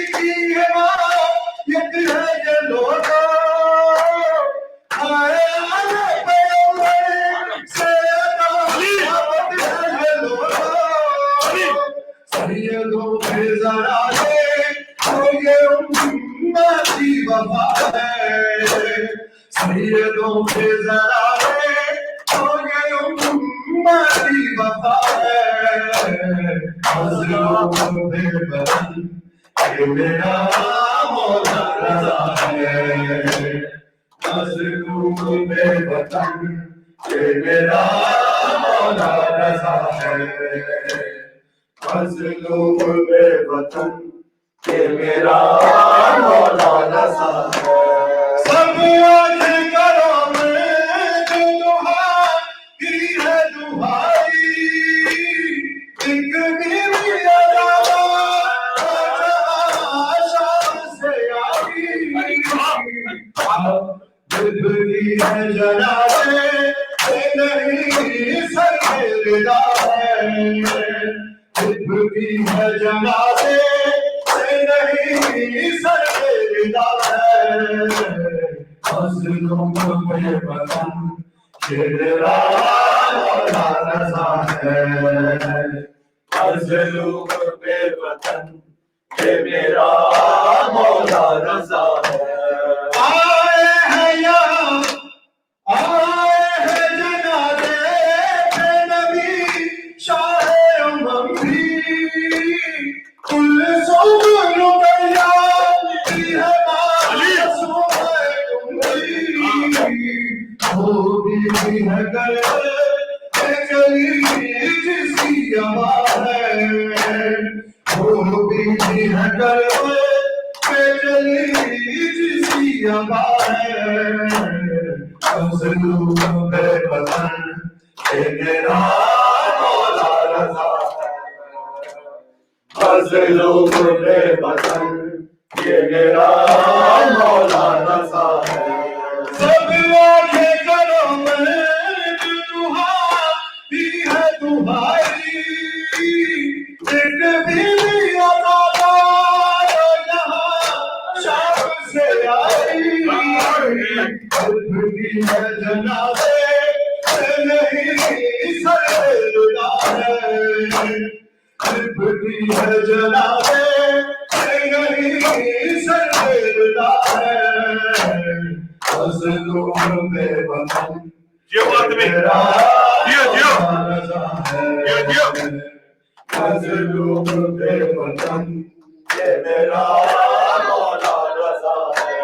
کی حمایت ہے یہ لوٹا آئے آنے پیغمبر سے دعوت ہے یہ لوٹا سیدوں کے ذرائع تو یہ امتی وفا ہے سیدوں کے ذرائع تو یہ امتی وفا ہے مظلوم بے وطن کہ میرا مولا رضا ہے مظلوم بے وطن کہ میرا مولا رضا ہے مظلوم بے وطن کہ میرا مولا رضا ہے سب آنکھیں کرو میں جو دعائی ہے دعائی ایک بیوی شام سے آئی بدلی ہے جنازے سے نہیں سر رضا ہے بدلی ہے جنازے سے نہیں سر رضا ہے مظلوم بے وطن کہ میرا مولا رضا ہے مظلوم بے وطن کہ میرا مولا رضا ہے آئے ہیں یہاں آئے ہیں جنازے پہ نبی شاہ امم بھی کل صبح رقیہ کی ہے معصوم امری وہ بھی ہے گھر کہ چلی جس کی آواز ہے وہ بھی ہے گھر کہ چلی جس کی آواز ہے مظلوم بے وطن کہ میرا مولا رضا ہے مظلوم بے وطن کہ میرا مولا رضا ہے سب آنکھیں کرو میں دعائی ہے دعائی ایک بیوی عطا یہاں شام سے آئی بدلی ہے جنازے سے نہیں سر رضا ہے بدلی ہے جنازے سے نہیں سر رضا ہے مظلوم بے وطن جیو بات میں میرا جیو جیو رضا ہے جیو مظلوم بے وطن کہ میرا مولا رضا ہے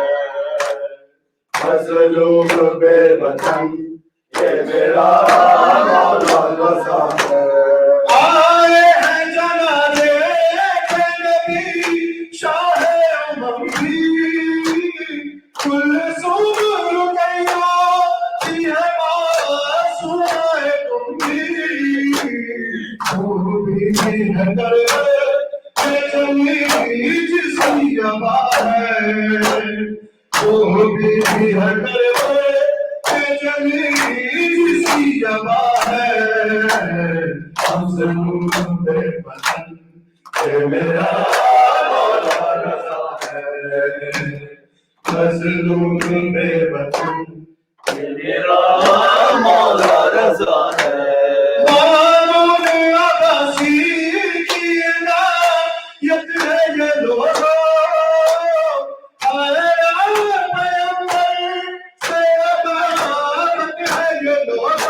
مظلوم بے وطن کہ میرا مولا رضا ہے آئے ہیں جنازے پہ نبی شاہ امم بھی کل صبح رقیہ کی ہے معصوم امری وہ بھی ہے گھر کہ چلی جس کی آواز ہے وہ بھی ہے گھر کہ چلی جس کی آواز ہے مظلوم بے وطن کہ میرا مولا رضا ہے مظلوم بے وطن کہ میرا مولا رضا ہے مانون عباسی کی عنایت ہے یہ لوگو آئے پیغمبر سے عبادت ہے یہ لوگو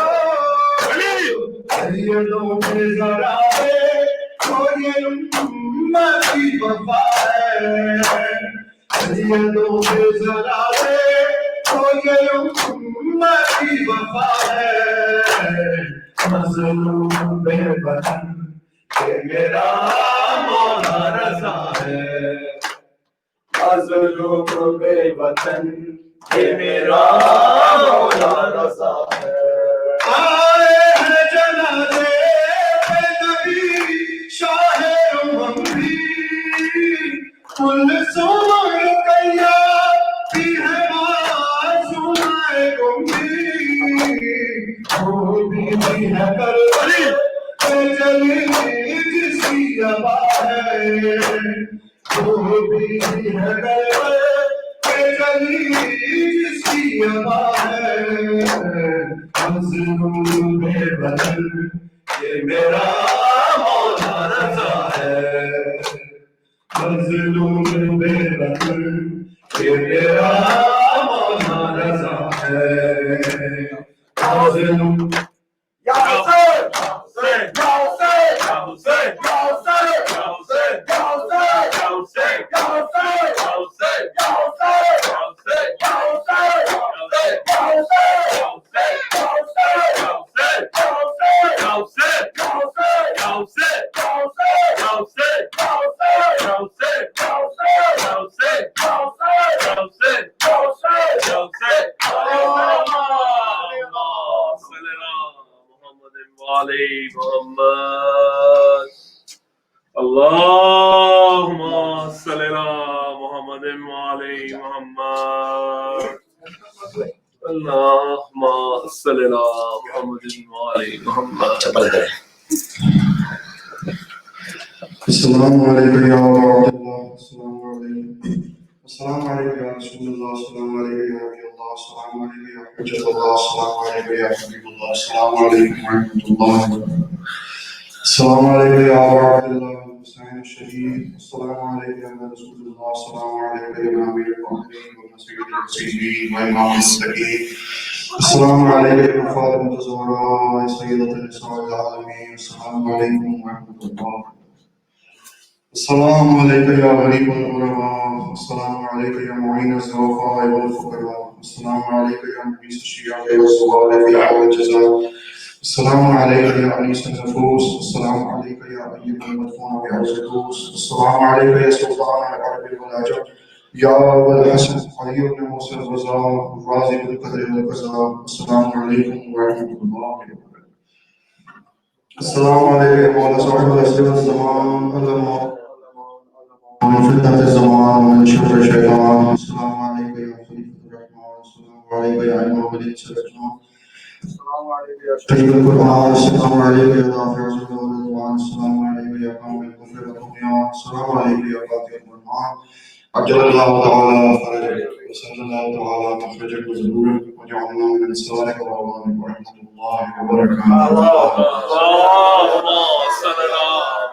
سیدوں کے ذرا ہے تو یہ امت کی وفا ہے سیدوں کے ذرا ہے تو یہ امت کی وفا ہے مظلوم بے وطن کہ میرا مولا رضا ہے مظلوم بے وطن کہ میرا مولا رضا ہے آئے ہیں جنازے پہ نبی شاہ امم بھی کل صبح رقیہ کی ہے معصوم امری وہ بھی ہے کر کہ چلی جس کی آواز ہے وہ بھی ہے کر کہ چلی جس کی آواز ہے مظلوم بے وطن کہ میرا مولا رضا ہے مظلوم بے وطن کہ میرا مولا رضا ہے مظلوم یا حسین یا حسین یا حسین یا حسین یا حسین یا حسین یا حسین یا حسین یا حسین یا حسین یا حسین یا حسین اللهم صل على محمد وعلى محمد. اللهم صل على محمد وعلى محمد. السلام علیکم یا ابا عبداللہ. السلام علیکم. السلام علیکم یا رسول اللہ. السلام علیکم یا نبی اللہ. السلام علیکم یا حجت اللہ. السلام علیکم یا حبیب اللہ. السلام علیکم ورحمۃ اللہ وبرکاتہ. السلام علیکم یا ابا عبداللہ حسین الشہید. السلام علیکم یا رسول اللہ. السلام علیکم یا امیر المؤمنین وسید المرسلین وامام المتقین. السلام علیکم فاطمۃ الزہراء سیدۃ النساء العالمین. السلام علیکم ورحمۃ اللہ. السلام علیکم یا غریب الغرباء. السلام علیکم یا معین الضعفاء والفقراء. السلام علیکم یا مغیث الشیعاء والزوال فی حال الجزاء. السلام علیکم یا انیس النفوس. السلام علیکم یا ایب المدفون بعرض الدوس. السلام علیکم یا سلطان العرب والعجم یا ابو الحسن علی بن موسیٰ الغزاء راضی بالقدر والقضاء. السلام علیکم ورحمۃ اللہ وبرکاتہ. السلام علیکم مولا صاحب العصر والزمان علماء فتنة الزمان ومن شر الشيطان. السلام عليك يا خليفة الرحمن. السلام عليك يا إمام الإنس والجنان. السلام عليك يا شهيد القرآن. السلام عليك يا دافع الظلم والعدوان. السلام عليك يا قوم الكفر والطغيان. السلام عليك يا قاطع البرهان. عجل الله تعالى فرجك وسهل الله تعالى مخرجك وزدورك وجعلنا من انصارك وعوانك ورحمة الله وبركاته. اللهم صل على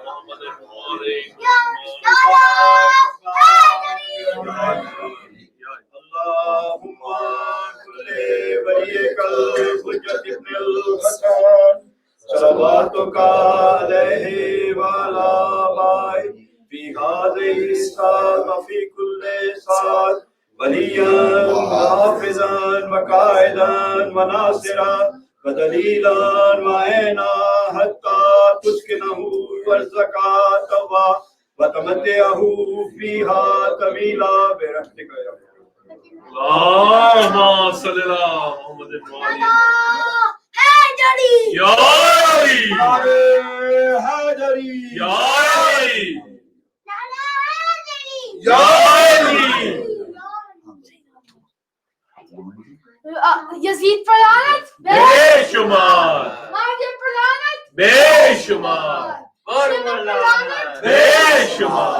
محمد وعلى اللهم كل وليك الحجة ابن الحسن صلواتك عليه وعلى آبائه في هذه الساعة وفي كل ساعة وليا حافظا وقائدا وناصرا ودليلا وعينا حتى تسكنه وارزقه وتمتعه فيها طويلا برحمتك يا رب. اللهم صل على محمد وعلى حیدری یا علی حیدری یا علی لالا حیدری یا علی. یزید پر لعنت بے شمار مریم پر لعنت بے شمار مسلم پر لعنت بے شمار